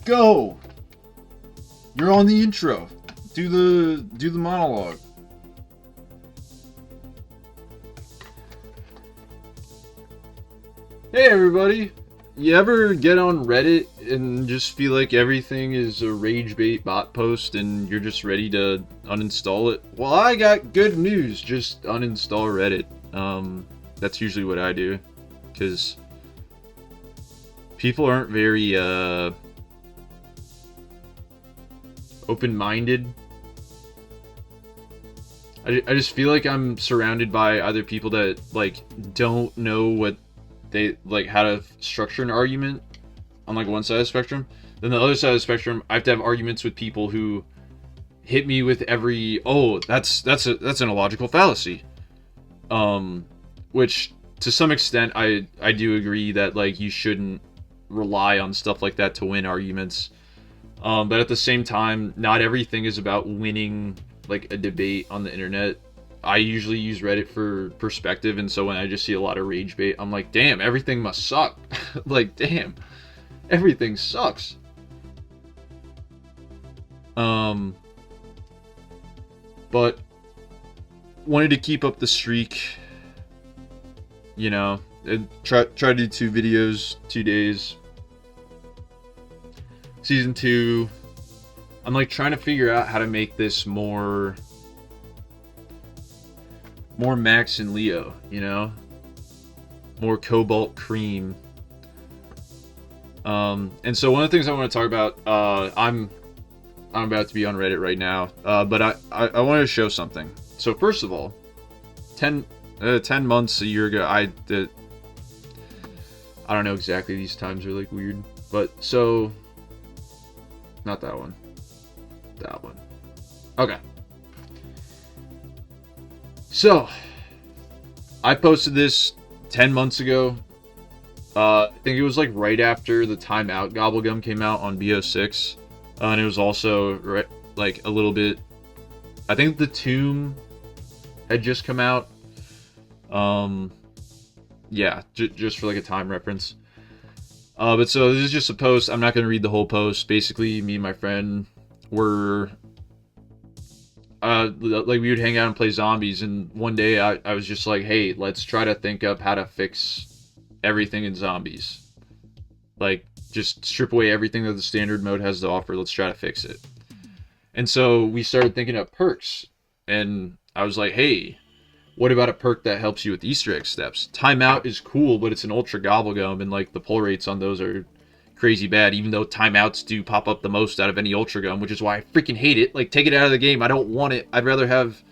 Go! You're on the intro. Do the monologue. Hey everybody! You ever get on Reddit and just feel like everything is a rage bait bot post and you're just ready to uninstall it? Well, I got good news. Just uninstall Reddit. That's usually what I do, because people aren't very open-minded. I just feel like I'm surrounded by either people that like don't know what they like, how to structure an argument on like one side of the spectrum. Then the other side of the spectrum, I have to have arguments with people who hit me with every, oh, that's an illogical fallacy. Which to some extent I do agree that like you shouldn't rely on stuff like that to win arguments. But at the same time, not everything is about winning like a debate on the internet. I usually use Reddit for perspective, and so when I just see a lot of rage bait, I'm like, damn, everything must suck. Like, damn, everything sucks. But wanted to keep up the streak, you know, and try to do 2 videos, 2 days. Season 2, I'm like trying to figure out how to make this more Max and Leo, you know, more Cobalt Cream. And so one of the things I want to talk about, I'm about to be on Reddit right now, but I wanted to show something. So first of all, 10 months, a year ago, I don't know exactly, these times are like weird, but so, not that one, that one. Okay. So, I posted this 10 months ago. I think it was like right after the Time Out Gobblegum came out on BO6. And it was also like a little bit, I think the Tomb had just come out. Yeah, just for like a time reference. But so this is just a post. I'm not going to read the whole post. Basically, me and my friend were, like, we would hang out and play zombies. And one day I was just like, hey, let's try to think up how to fix everything in zombies. Like, just strip away everything that the standard mode has to offer. Let's try to fix it. And so we started thinking of perks. And I was like, hey, what about a perk that helps you with Easter egg steps? Timeout is cool, but it's an ultra gobblegum, and like the pull rates on those are crazy bad, even though timeouts do pop up the most out of any ultra gum, which is why I freaking hate it. Like, take it out of the game. I don't want it. I'd rather have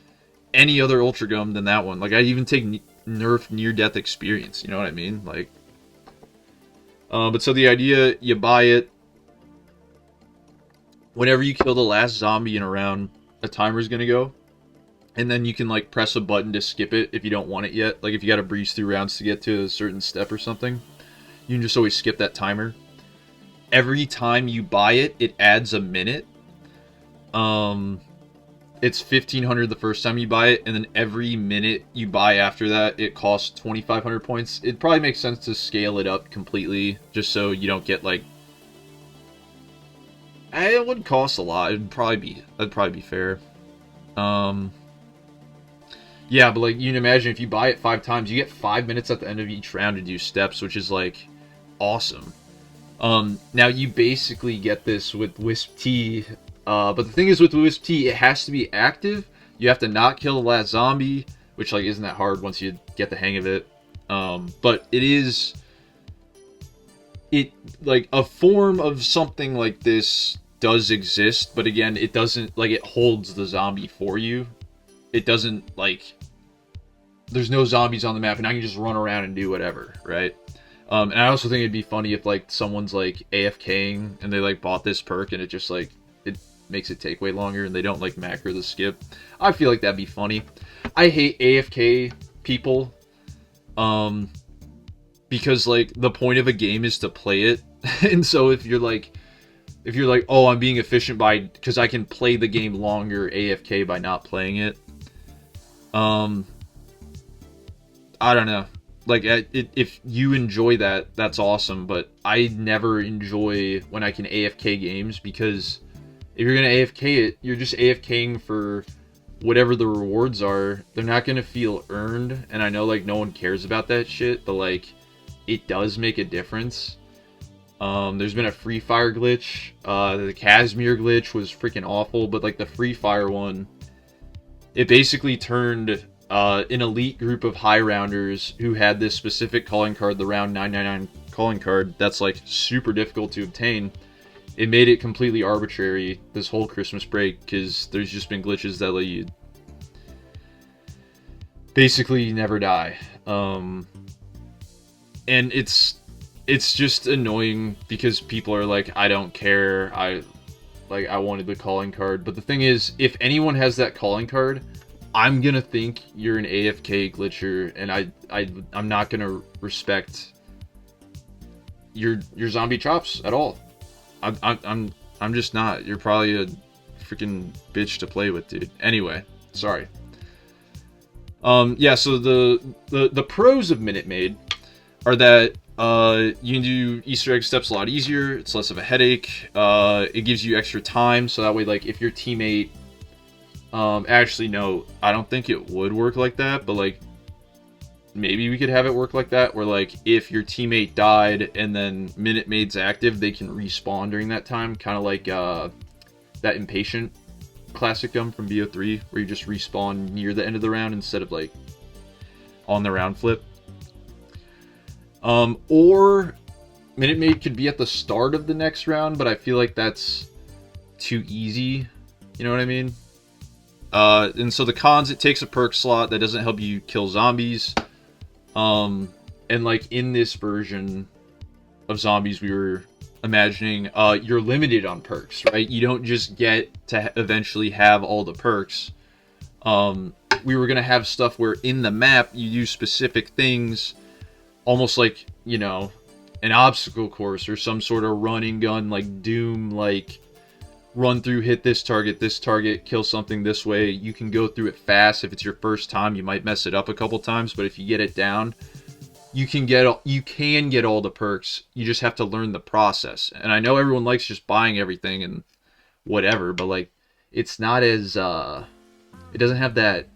any other ultra gum than that one. Like, I'd even take nerf near-death experience. You know what I mean? Like, but so the idea, you buy it. Whenever you kill the last zombie in a round, a timer's gonna go. And then you can, like, press a button to skip it if you don't want it yet. Like, if you gotta breeze through rounds to get to a certain step or something, you can just always skip that timer. Every time you buy it, it adds a minute. It's 1,500 the first time you buy it, and then every minute you buy after that, it costs 2,500 points. It probably makes sense to scale it up completely, just so you don't get, like... It wouldn't cost a lot. That'd probably be fair. Yeah, but like, you can imagine if you buy it 5 times, you get 5 minutes at the end of each round to do steps, which is like awesome. Now you basically get this with Wisp T, but the thing is with Wisp T, it has to be active. You have to not kill the last zombie, which like isn't that hard once you get the hang of it. But it like a form of something like this does exist, but again, it doesn't, like, it holds the zombie for you. It doesn't, like, there's no zombies on the map, and I can just run around and do whatever, right? And I also think it'd be funny if, like, someone's, like, AFKing, and they, like, bought this perk, and it just, like, it makes it take way longer, and they don't, like, macro the skip. I feel like that'd be funny. I hate AFK people, because, like, the point of a game is to play it, and so if you're like, oh, I'm being efficient because I can play the game longer AFK by not playing it, I don't know. Like, if you enjoy that, that's awesome. But I never enjoy when I can AFK games, because if you're gonna AFK it, you're just AFKing for whatever the rewards are. They're not gonna feel earned. And I know, like, no one cares about that shit, but like, it does make a difference. There's been a Free Fire glitch. The Casimir glitch was freaking awful, but like the Free Fire one, it basically turned an elite group of high rounders who had this specific calling card, the round 999 calling card, that's like super difficult to obtain. It made it completely arbitrary this whole Christmas break, because there's just been glitches that let you basically never die. And it's just annoying because people are like, I don't care, I wanted the calling card. But the thing is, if anyone has that calling card, I'm gonna think you're an AFK glitcher, and I'm not gonna respect your zombie chops at all. I'm just not. You're probably a freaking bitch to play with, dude. Anyway, sorry. Yeah, so the pros of Minute Maid are that you can do Easter egg steps a lot easier. It's less of a headache. It gives you extra time, so that way, like, if your teammate, actually, no, I don't think it would work like that, but like, maybe we could have it work like that, where like, if your teammate died and then Minute Maid's active, they can respawn during that time, kind of like that Impatient classic gun from BO3, where you just respawn near the end of the round instead of like on the round flip. Or Minute Maid could be at the start of the next round, but I feel like that's too easy. You know what I mean? And so the cons, it takes a perk slot that doesn't help you kill zombies. And like in this version of zombies we were imagining, you're limited on perks, right? You don't just get to eventually have all the perks. We were gonna have stuff where in the map you do specific things, almost like, you know, an obstacle course or some sort of running gun, like Doom, like run through, hit this target, kill something this way. You can go through it fast. If it's your first time, you might mess it up a couple times, but if you get it down, you can get all the perks. You just have to learn the process. And I know everyone likes just buying everything and whatever, but like, it's not as it doesn't have that,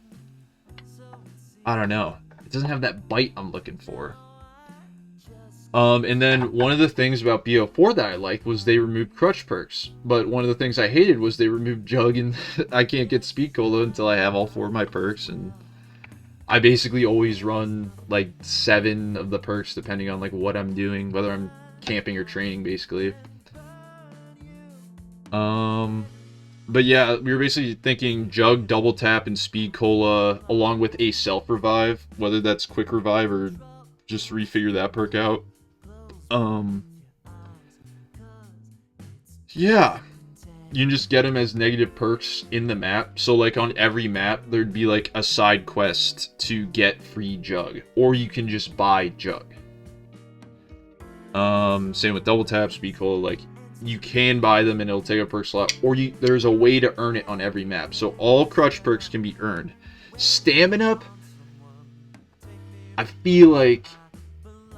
I don't know, it doesn't have that bite I'm looking for. And then one of the things about BO4 that I liked was they removed crutch perks. But one of the things I hated was they removed Jug, and I can't get Speed Cola until I have all 4 of my perks. And I basically always run like 7 of the perks depending on like what I'm doing, whether I'm camping or training, basically. But yeah, we were basically thinking Jug, Double Tap, and Speed Cola, along with a Self Revive, whether that's Quick Revive or just refigure that perk out. Yeah, you can just get them as negative perks in the map. So like on every map, there'd be like a side quest to get free Jug, or you can just buy Jug. Same with Double Tap, Speed Cola, like you can buy them and it'll take a perk slot, or there's a way to earn it on every map. So all crutch perks can be earned. Stamina, I feel like,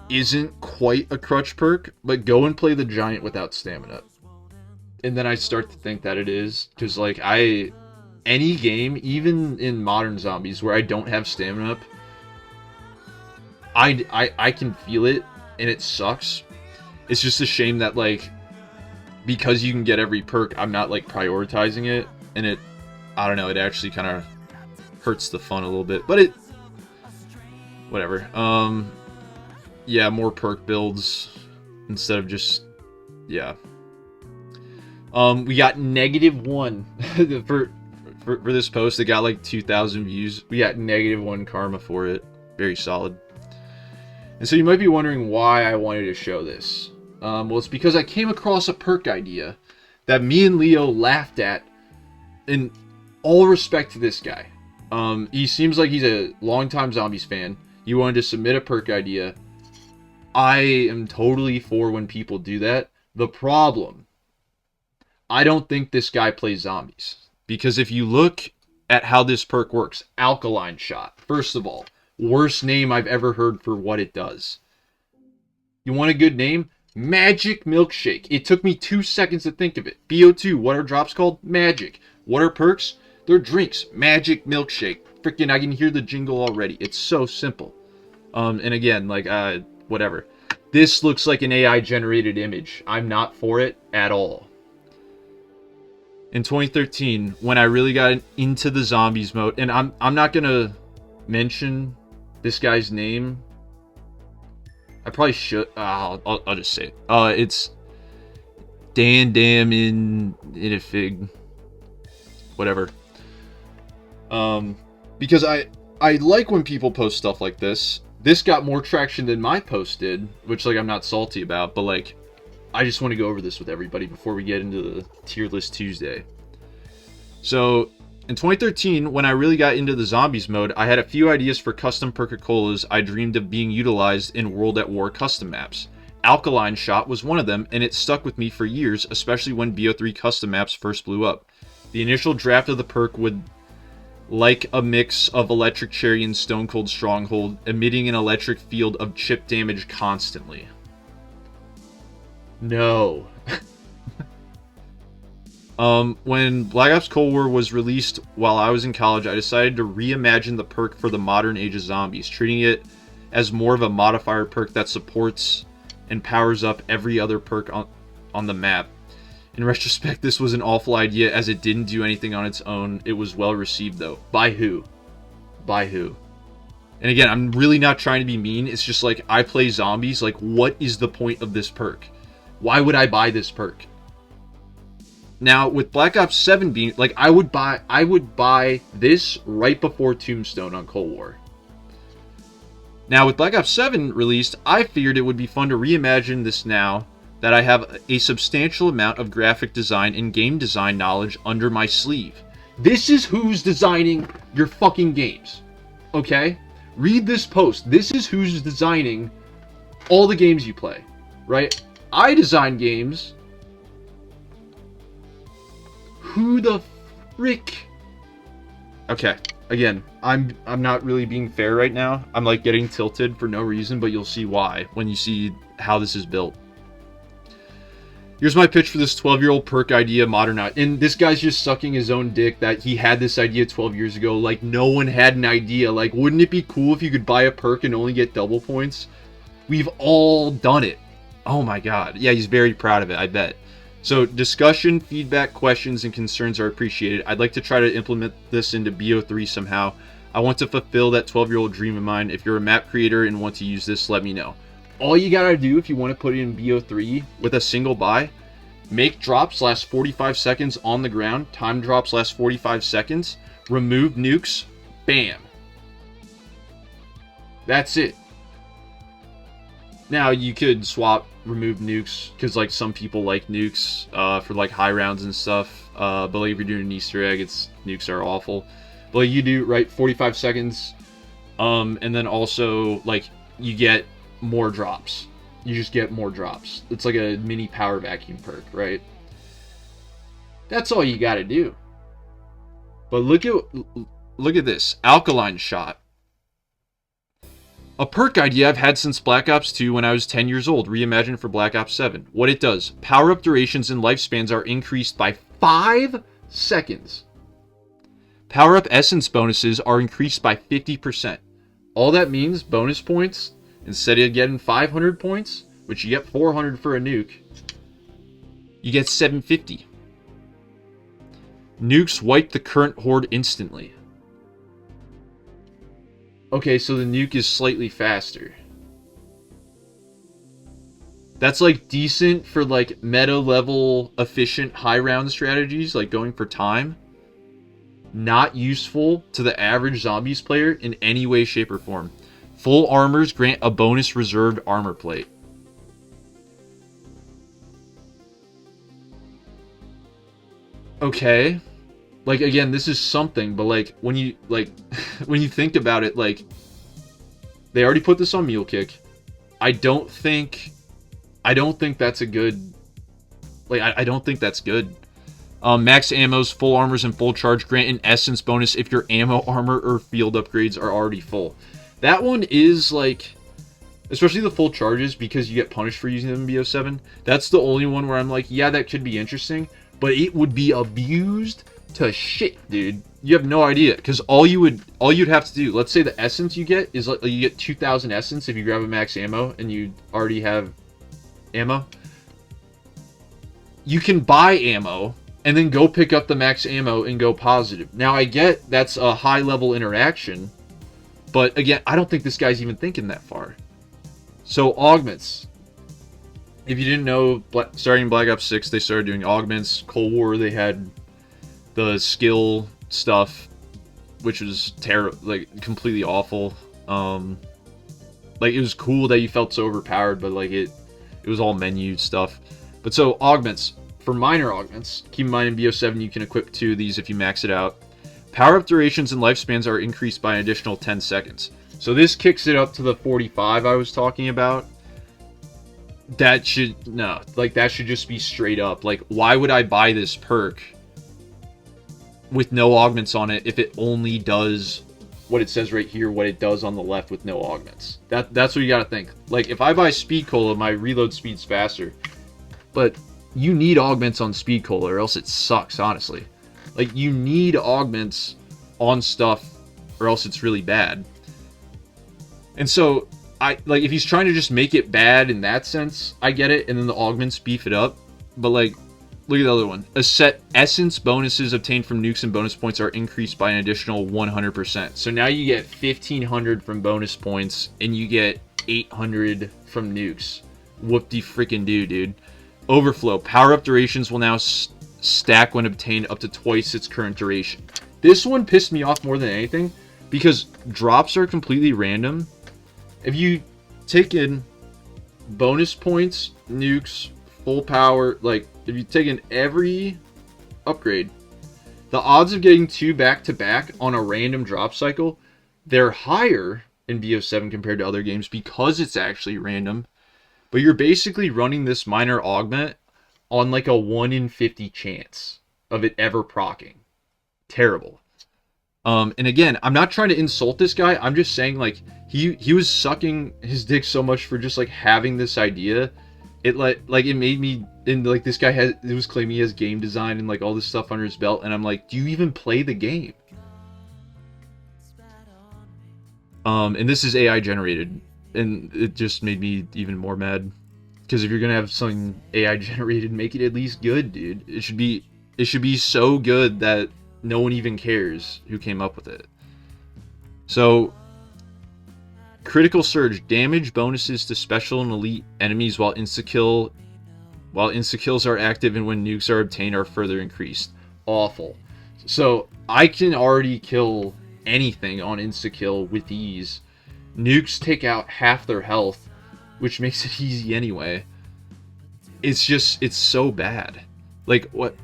isn't quite a crutch perk, but go and play the Giant without stamina. And then I start to think that it is, because like any game, even in modern zombies where I don't have stamina up, I can feel it and it sucks. It's just a shame that like, because you can get every perk, I'm not like prioritizing it, and it, I don't know, it actually kind of hurts the fun a little bit, but it, whatever. Yeah, more perk builds instead of just, yeah. We got -1 for this post. It got like 2,000 views. We got -1 karma for it. Very solid. And so you might be wondering why I wanted to show this. Well, it's because I came across a perk idea that me and Leo laughed at. In all respect to this guy, he seems like he's a longtime Zombies fan. He wanted to submit a perk idea. I am totally for when people do that. The problem, I don't think this guy plays zombies. Because if you look at how this perk works, Alkaline Shot. First of all, worst name I've ever heard for what it does. You want a good name? Magic Milkshake. It took me 2 seconds to think of it. BO2, what are drops called? Magic. What are perks? They're drinks. Magic Milkshake. Freaking, I can hear the jingle already. It's so simple. And again, like, whatever. This looks like an AI generated image. I'm not for it at all. In 2013, when I really got into the zombies mode, and I'm not gonna mention this guy's name. I probably should. I'll just say it. It's Dan Dam in a fig. Whatever. Because I like when people post stuff like this. This got more traction than my post did, which, like, I'm not salty about, but, like, I just want to go over this with everybody before we get into the tier list Tuesday. So, in 2013, when I really got into the zombies mode, I had a few ideas for custom Perk-a-Colas I dreamed of being utilized in World at War custom maps. Alkaline Shot was one of them, and it stuck with me for years, especially when BO3 custom maps first blew up. The initial draft of the perk would like a mix of Electric Cherry and Stone Cold Stronghold, emitting an electric field of chip damage constantly. No. When Black Ops Cold War was released while I was in college, I decided to reimagine the perk for the modern age of zombies, treating it as more of a modifier perk that supports and powers up every other perk on the map. In retrospect, this was an awful idea as it didn't do anything on its own. It was well received though. By who? By who? And again, I'm really not trying to be mean. It's just like, I play zombies. Like, what is the point of this perk? Why would I buy this perk? Now, with Black Ops 7 being, like, I would buy this right before Tombstone on Cold War. Now, with Black Ops 7 released, I figured it would be fun to reimagine this now that I have a substantial amount of graphic design and game design knowledge under my sleeve. This is who's designing your fucking games. Okay? Read this post. This is who's designing all the games you play. Right? I design games. Who the frick? Okay. Again, I'm not really being fair right now. I'm like getting tilted for no reason, but you'll see why when you see how this is built. Here's my pitch for this 12-year-old perk idea modernized. And this guy's just sucking his own dick that he had this idea 12 years ago. Like, no one had an idea. Like, wouldn't it be cool if you could buy a perk and only get double points? We've all done it. Oh my god. Yeah, he's very proud of it, I bet. So, discussion, feedback, questions, and concerns are appreciated. I'd like to try to implement this into BO3 somehow. I want to fulfill that 12-year-old dream of mine. If you're a map creator and want to use this, let me know. All you gotta do if you want to put it in BO3 with a single buy, make drops last 45 seconds on the ground, time drops last 45 seconds, remove nukes, bam. That's it. Now, you could swap remove nukes, because, like, some people like nukes for, like, high rounds and stuff. But, like, if you're doing an Easter egg, nukes are awful. But, like, you do, right, 45 seconds. And then also, like, you get more drops. You just get more drops. It's like a mini power vacuum perk, right? That's all you gotta do. But look at this. Alkaline Shot. A perk idea I've had since Black Ops 2 when I was 10 years old, reimagined for Black Ops 7. What it does, power-up durations and lifespans are increased by 5 seconds. Power-up essence bonuses are increased by 50%. All that means, bonus points, instead of getting 500 points, which you get 400 for a nuke, you get 750. Nukes wipe the current horde instantly. Okay, so the nuke is slightly faster. That's, like, decent for, like, meta-level efficient high-round strategies, like going for time. Not useful to the average zombies player in any way, shape, or form. Full armors grant a bonus reserved armor plate. Okay. Like, again, this is something, but, like, when you, like, when you think about it, like, they already put this on Mule Kick. I don't think that's a good, like, I don't think that's good. Max ammos, full armors, and full charge grant an essence bonus if your ammo, armor, or field upgrades are already full. That one is like, especially the full charges, because you get punished for using them in BO7. That's the only one where I'm like, yeah, that could be interesting, but it would be abused to shit, dude. You have no idea, because all you'd have to do, let's say the essence you get is like, you get 2,000 essence if you grab a max ammo and you already have ammo. You can buy ammo and then go pick up the max ammo and go positive. Now I get that's a high level interaction, but again, I don't think this guy's even thinking that far. So augments. If you didn't know, starting Black Ops 6, they started doing augments. Cold War, they had the skill stuff, which was terrible, like completely awful. Like it was cool that you felt so overpowered, but like it was all menu stuff. But so augments, for minor augments, keep in mind in BO7 you can equip 2 of these if you max it out. Power up durations and lifespans are increased by an additional 10 seconds. So this kicks it up to the 45 I was talking about. That should, no, like that should just be straight up. Like, why would I buy this perk with no augments on it if it only does what it says right here, what it does on the left with no augments? That's what you gotta think. Like, if I buy Speed Cola, my reload speed's faster. But you need augments on Speed Cola or else it sucks, honestly. Like, you need augments on stuff or else it's really bad. And so, like, if he's trying to just make it bad in that sense, I get it, and then the augments beef it up. But, like, look at the other one. Essence bonuses obtained from nukes and bonus points are increased by an additional 100%. So now you get 1,500 from bonus points, and you get 800 from nukes. Whoop-de-freaking-do, dude. Overflow. Power-up durations will now stack when obtained up to twice its current duration. This one pissed me off more than anything, because drops are completely random. If you take in bonus points, nukes, full power, like, if you take in every upgrade, the odds of getting 2 back-to-back on a random drop cycle, they're higher in BO7 compared to other games because it's actually random. But you're basically running this minor augment on like a 1 in 50 chance of it ever proccing. Terrible. And again, I'm not trying to insult this guy. I'm just saying, like, he was sucking his dick so much for just like having this idea. It like it made me, and like this guy was claiming he has game design and like all this stuff under his belt, and I'm like, do you even play the game? And this is AI generated, and it just made me even more mad. Because if you're gonna have something AI generated, make it at least good, dude. It should be so good that no one even cares who came up with it. So, critical surge, damage bonuses to special and elite enemies while insta-kills are active and when nukes are obtained are further increased. Awful. So, I can already kill anything on insta-kill with ease. Nukes take out half their health, which makes it easy anyway. It's so bad. Like, what?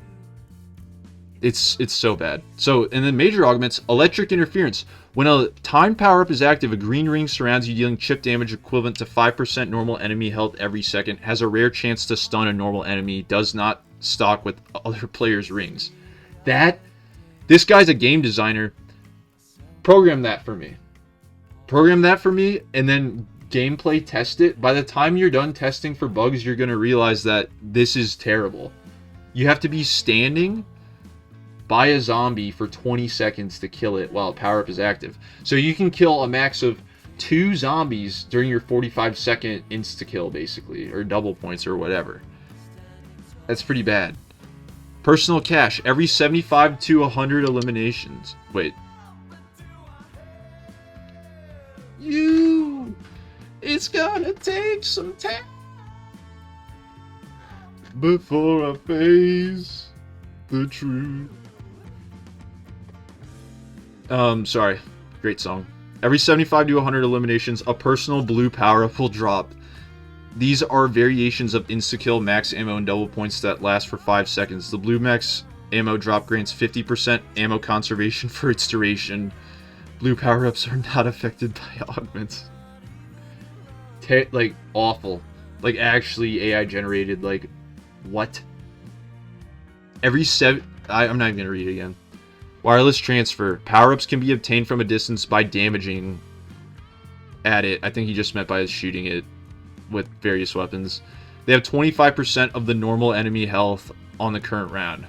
It's so bad. So, and then major augments, electric interference. When a timed power-up is active, a green ring surrounds you, dealing chip damage equivalent to 5% normal enemy health every second. Has a rare chance to stun a normal enemy. Does not stock with other players' rings. This guy's a game designer. Program that for me. Program that for me, and then gameplay test it. By the time you're done testing for bugs, you're going to realize that this is terrible. You have to be standing by a zombie for 20 seconds to kill it while power-up is active. So you can kill a max of 2 zombies during your 45-second insta-kill, basically, or double points or whatever. That's pretty bad. Personal cash. Every 75 to 100 eliminations. Wait. It's gonna take some time before I face the truth. Sorry. Great song. Every 75 to 100 eliminations, a personal blue power-up will drop. These are variations of insta-kill, max ammo, and double points that last for 5 seconds. The blue max ammo drop grants 50% ammo conservation for its duration. Blue power-ups are not affected by augments. Like, awful. Like, actually AI generated, like, what? I'm not even gonna read it again. Wireless transfer. Power-ups can be obtained from a distance by damaging at it. I think he just meant by shooting it with various weapons. They have 25% of the normal enemy health on the current round.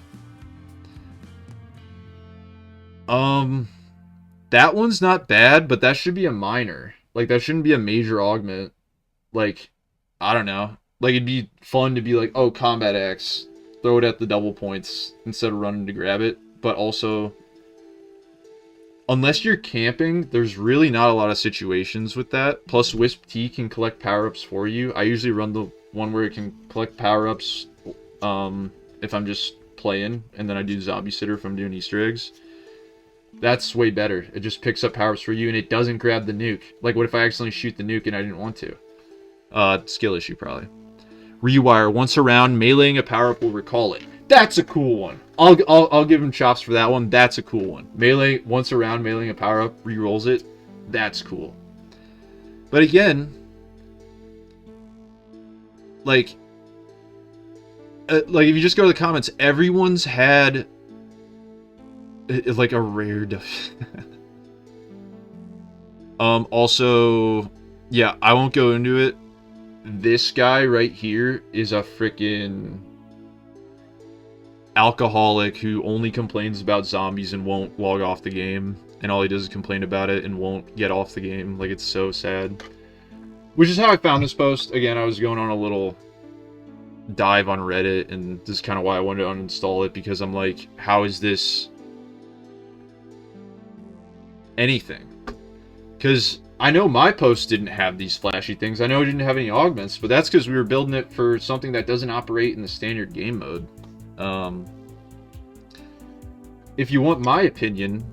That one's not bad, but that should be a minor. Like, that shouldn't be a major augment. Like, I don't know. Like, it'd be fun to be like, oh, combat axe, throw it at the double points instead of running to grab it. But also, unless you're camping, there's really not a lot of situations with that. Plus, Wisp T can collect power-ups for you. I usually run the one where it can collect power-ups if I'm just playing, and then I do Zombie Sitter if I'm doing Easter eggs. That's way better. It just picks up powers for you, and it doesn't grab the nuke. Like, what if I accidentally shoot the nuke and I didn't want to? Skill issue, probably. Rewire. Once around, meleeing a power-up will recall it. That's a cool one. I'll give him chops for that one. That's a cool one. Melee, once around, meleeing a power-up, re-rolls it. That's cool. But again, like if you just go to the comments, everyone's had like a rare also, yeah, I won't go into it. This guy right here is a freaking alcoholic who only complains about zombies and won't log off the game, and all he does is complain about it and won't get off the game. Like, it's so sad. Which is how I found this post. Again, I was going on a little dive on Reddit, and this is kind of why I wanted to uninstall it, because I'm like, how is this anything? Because I know my post didn't have these flashy things. I know it didn't have any augments, but that's because we were building it for something that doesn't operate in the standard game mode. If you want my opinion,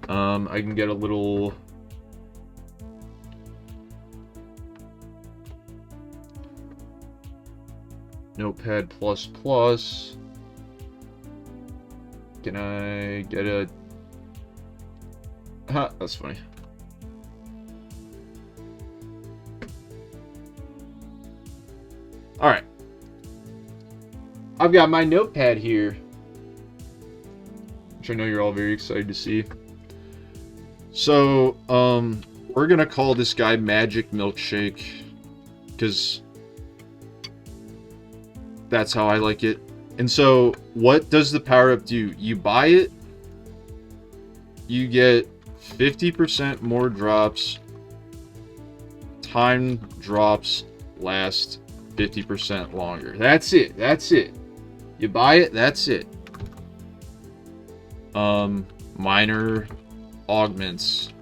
I can get a little Notepad++. Can I get a... Ha, that's funny. Alright. I've got my notepad here, which I know you're all very excited to see. So, we're gonna call this guy Magic Milkshake, because that's how I like it. And so, what does the power-up do? You buy it, you get 50% more drops, time drops last 50% longer. That's it. That's it. You buy it, that's it. Minor augments.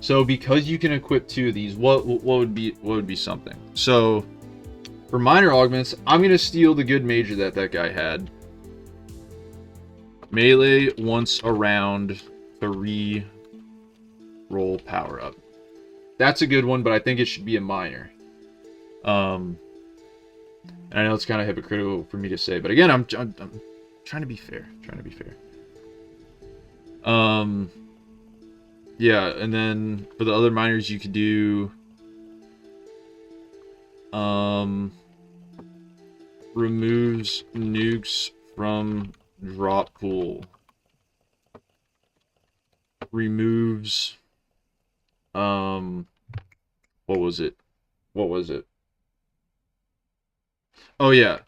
So because you can equip 2 of these, what would be something? So for minor augments, I'm gonna steal the good major that guy had. Melee once around 3 roll power up. That's a good one, but I think it should be a minor. And I know it's kind of hypocritical for me to say, but again, I'm trying to be fair. Yeah, and then for the other minors, you could do removes nukes from drop pool. Removes what was it? Oh yeah.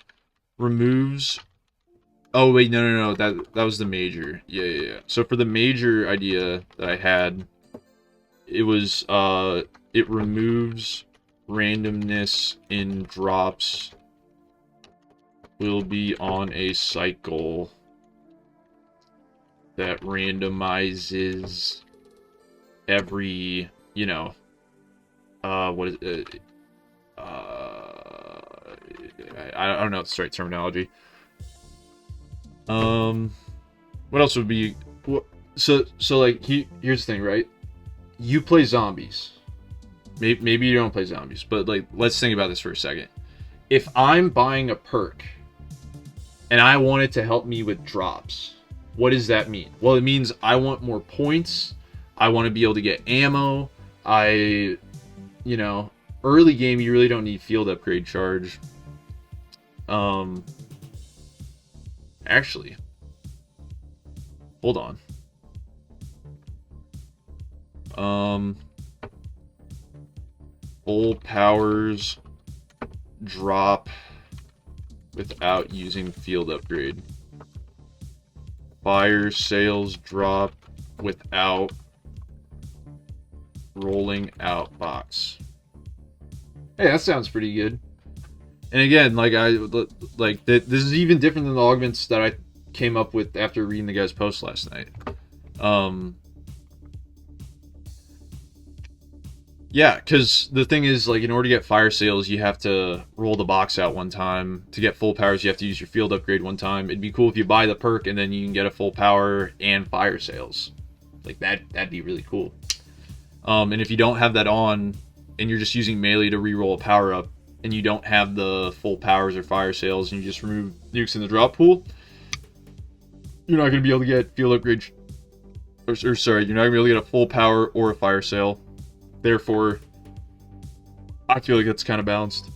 Removes... Oh wait, no. That was the major. Yeah. So for the major idea that I had, it was it removes randomness in drops will be on a cycle that randomizes every, you know, what is it? I don't know the right terminology. What else would be... So like, here's the thing, right? You play zombies. Maybe you don't play zombies, but like, let's think about this for a second. If I'm buying a perk, and I want it to help me with drops, what does that mean? Well, it means I want more points, I want to be able to get ammo, you know, early game, you really don't need field upgrade charge. Actually, hold on. Full powers drop without using field upgrade. Fire sales drop without rolling out box. Hey, that sounds pretty good. And again, this is even different than the augments that I came up with after reading the guy's post last night. Yeah, because the thing is, like, in order to get fire sales, you have to roll the box out one time. To get full powers, you have to use your field upgrade one time. It'd be cool if you buy the perk and then you can get a full power and fire sales. Like, that'd be really cool. And if you don't have that on, and you're just using melee to reroll a power up, and you don't have the full powers or fire sales, and you just remove nukes in the drop pool, you're not going to be able to get field upgrade. You're not going to be able to get a full power or a fire sale. Therefore, I feel like that's kind of balanced.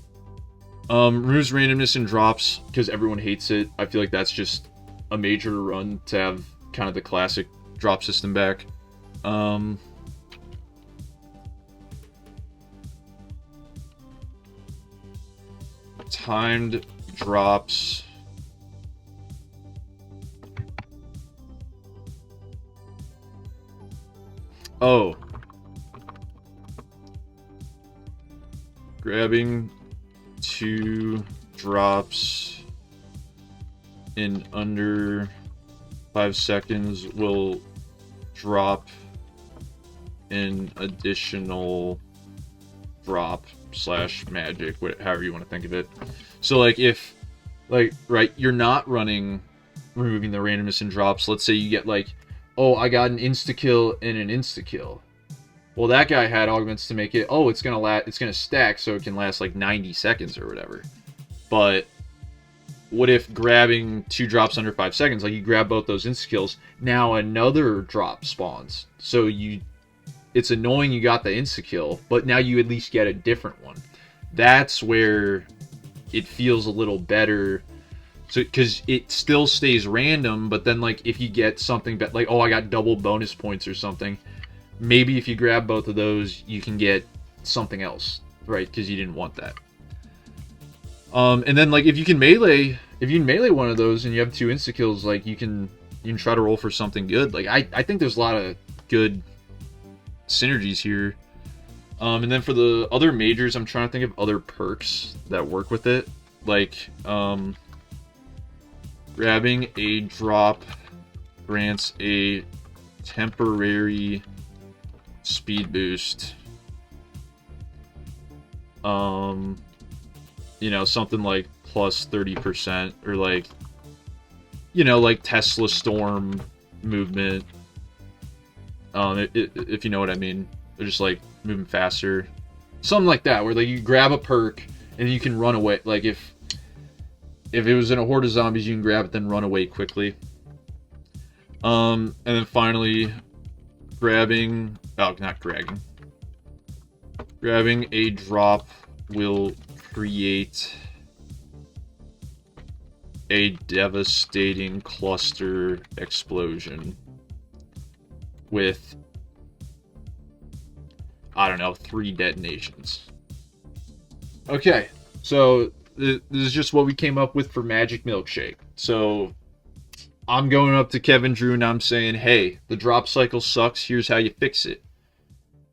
Removes randomness in drops because everyone hates it. I feel like that's just a major run to have kind of the classic drop system back. Timed drops. Oh. Grabbing 2 drops in under 5 seconds will drop an additional drop / magic, however you want to think of it. So, like, if, like, right, you're not running removing the randomness in drops. Let's say you get, like, oh, I got an insta-kill and an insta-kill. Well, that guy had augments to make it, oh, it's gonna stack so it can last like 90 seconds or whatever. But what if grabbing 2 drops under 5 seconds, like you grab both those insta-kills, now another drop spawns. So it's annoying you got the insta-kill, but now you at least get a different one. That's where it feels a little better. So, because it still stays random, but then, like, if you get something like, oh, I got double bonus points or something, maybe if you grab both of those, you can get something else, right? Because you didn't want that. And then, like, if you can melee one of those and you have 2 insta kills, like, you can try to roll for something good. Like, I think there's a lot of good synergies here. And then for the other majors, I'm trying to think of other perks that work with it. Like, grabbing a drop grants a temporary speed boost. You know, something like plus 30%, or like, you know, like Tesla Storm movement. If you know what I mean. They're just like moving faster. Something like that, where like you grab a perk and you can run away. Like if it was in a horde of zombies, you can grab it, then run away quickly. And then finally, grabbing a drop will create a devastating cluster explosion with, I don't know, 3 detonations. Okay, so this is just what we came up with for Magic Milkshake. So I'm going up to Kevin Drew and I'm saying, hey, the drop cycle sucks. Here's how you fix it.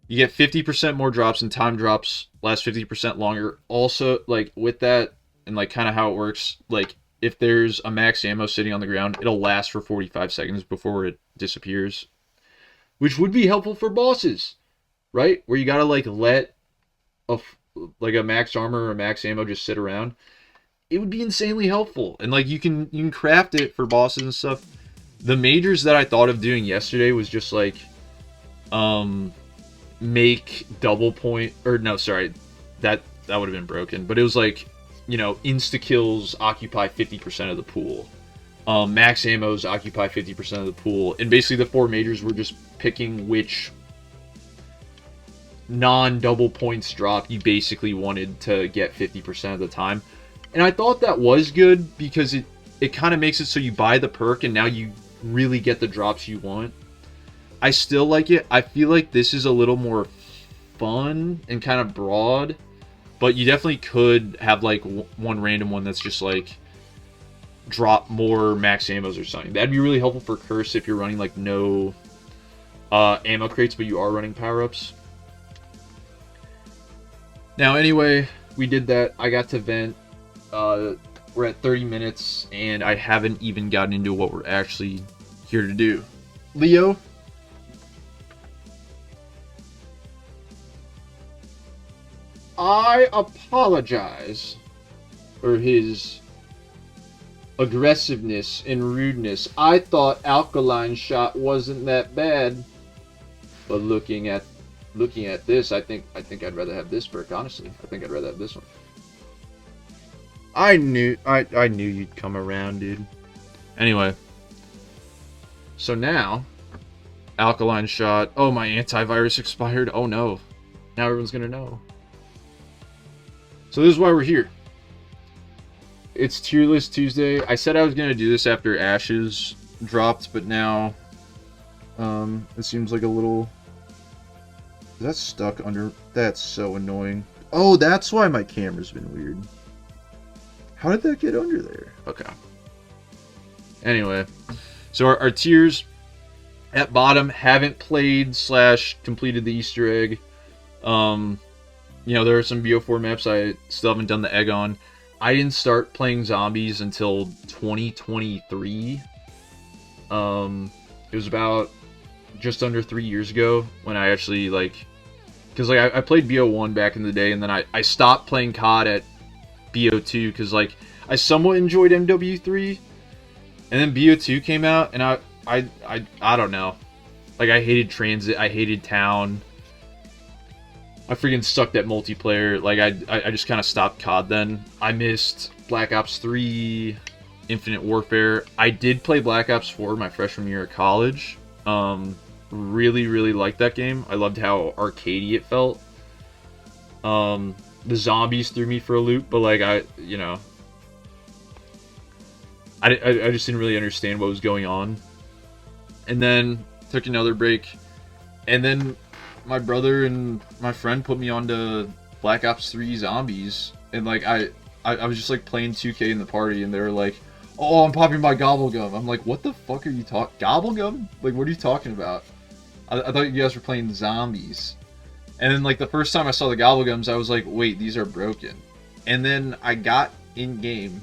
You get 50% more drops, and time drops last 50% longer. Also, like, with that, and like kind of how it works, like, if there's a max ammo sitting on the ground, it'll last for 45 seconds before it disappears, which would be helpful for bosses, right? Where you gotta like let a max armor or a max ammo just sit around. It would be insanely helpful, and like you can craft it for bosses and stuff. The majors that I thought of doing yesterday was just like, make double point, or no, sorry, that would have been broken. But it was like, you know, insta kills occupy 50% of the pool. Max ammos occupy 50% of the pool, and basically the 4 majors were just picking which non-double points drop you basically wanted to get 50% of the time. And I thought that was good because it kind of makes it so you buy the perk and now you really get the drops you want. I still like it. I feel like this is a little more fun and kind of broad, but you definitely could have like one random one that's just like drop more max ammos or something. That'd be really helpful for Curse if you're running like no ammo crates, but you are running power-ups. Now, anyway, we did that. I got to vent. We're at 30 minutes, and I haven't even gotten into what we're actually here to do. Leo? I apologize for his aggressiveness and rudeness. I thought Alkaline Shot wasn't that bad, but looking at this, I think I'd rather have this perk. Honestly, I think I'd rather have this one. I knew you'd come around, dude. Anyway, so now Alkaline Shot. Oh, my antivirus expired. Oh no, now everyone's gonna know. So this is why we're here. It's tier list Tuesday. I said I was gonna do this after Ashes dropped, but now it seems like a little. That's stuck under. That's so annoying. Oh, that's why my camera's been weird. How did that get under there? Okay. Anyway, so our tiers at bottom haven't played / completed the Easter egg. You know, there are some BO4 maps I still haven't done the egg on. I didn't start playing zombies until 2023. It was about just under 3 years ago when I actually, like... Because, like, I played BO1 back in the day, and then I stopped playing CoD at BO2, because, like, I somewhat enjoyed MW3, and then BO2 came out, and I don't know. Like, I hated Transit, I hated Town. I freaking sucked at multiplayer. Like, I just kind of stopped COD then. I missed Black Ops 3, Infinite Warfare. I did play Black Ops 4 my freshman year at college. Really, really liked that game. I loved how arcadey it felt. The zombies threw me for a loop, but, like, I just didn't really understand what was going on. And then took another break. And then my brother and my friend put me onto Black Ops 3 Zombies, and like I was just like playing 2K in the party, and they were like, "Oh, I'm popping my gobblegum." I'm like, "What the fuck are you talking? Gobblegum? Like, what are you talking about?" I thought you guys were playing Zombies. And then like the first time I saw the gobblegums, I was like, "Wait, these are broken." And then I got in game,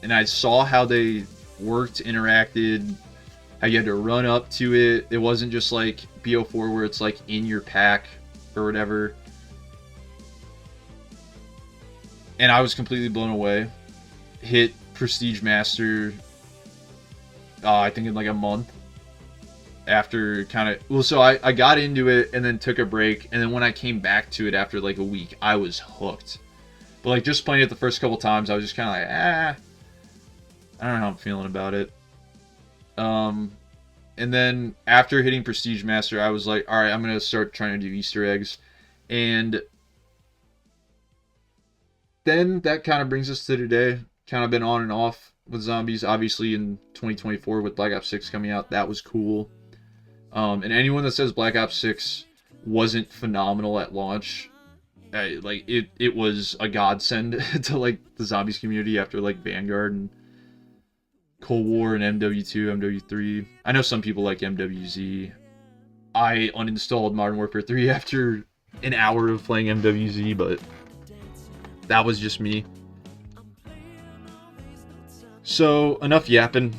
and I saw how they worked, interacted, how you had to run up to it. It wasn't just like BO4 where it's like in your pack or whatever. And I was completely blown away. Hit Prestige Master, I think in like a month. After kind of... Well, so I got into it and then took a break. And then when I came back to it after like a week, I was hooked. But like just playing it the first couple times, I was just kind of like, I don't know how I'm feeling about it. And then after hitting Prestige Master, I was like, alright, I'm going to start trying to do Easter eggs. And then that kind of brings us to today. Kind of been on and off with zombies. Obviously in 2024 with Black Ops 6 coming out, that was cool. And anyone that says Black Ops 6 wasn't phenomenal at launch, like it was a godsend to like the zombies community after like Vanguard and Cold War and MW2, MW3. I know some people like MWZ. I uninstalled Modern Warfare 3 after an hour of playing MWZ, but that was just me. So, enough yapping.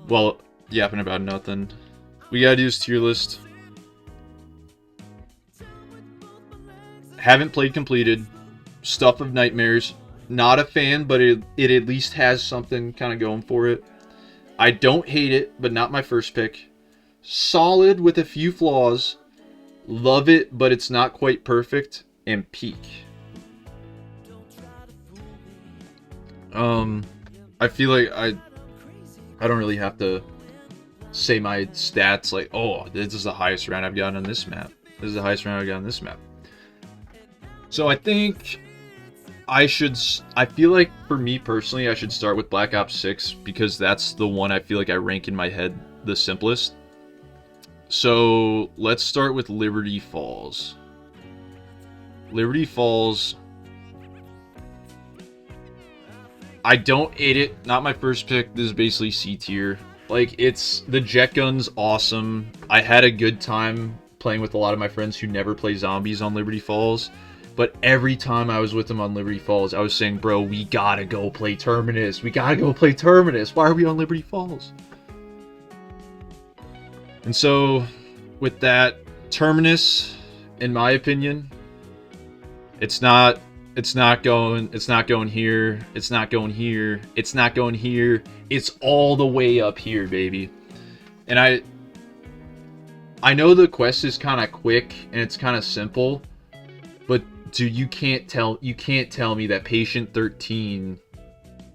Well, yapping about nothing. We gotta do this tier list. Haven't played completed. Stuff of Nightmares. Not a fan, but it at least has something kind of going for it. I don't hate it, but not my first pick. Solid with a few flaws. Love it, but it's not quite perfect. And Peak. I feel like I don't really have to say my stats like, oh, this is the highest round I've gotten on this map. This is the highest round I've gotten on this map. So I think I feel like for me personally, I should start with Black Ops 6 because that's the one I feel like I rank in my head the simplest. So let's start with Liberty Falls. Liberty Falls, I don't hate it. Not my first pick. This is basically C tier. Like, it's, the jet gun's awesome. I had a good time playing with a lot of my friends who never play zombies on Liberty Falls. But every time I was with them on Liberty Falls, I was saying, bro, we gotta go play Terminus. We gotta go play Terminus. Why are we on Liberty Falls? And so, with that, Terminus, in my opinion, it's not going here, it's not going here, it's not going here, it's all the way up here, baby. And I know the quest is kind of quick and it's kind of simple, but dude, you can't tell me that Patient 13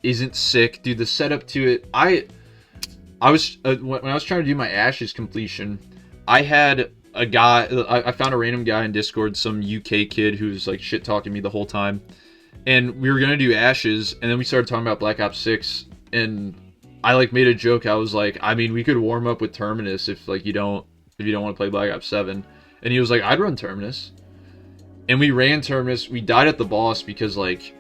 isn't sick, dude. The setup to it, I was when I was trying to do my Ashes completion, I had a guy, I found a random guy in Discord, some UK kid who's like shit talking me the whole time, and we were gonna do Ashes, and then we started talking about Black Ops 6, and I like made a joke. I was like, I mean, we could warm up with Terminus if like you don't want to play Black Ops 7, and he was like, I'd run Terminus, and we ran Terminus. We died at the boss because like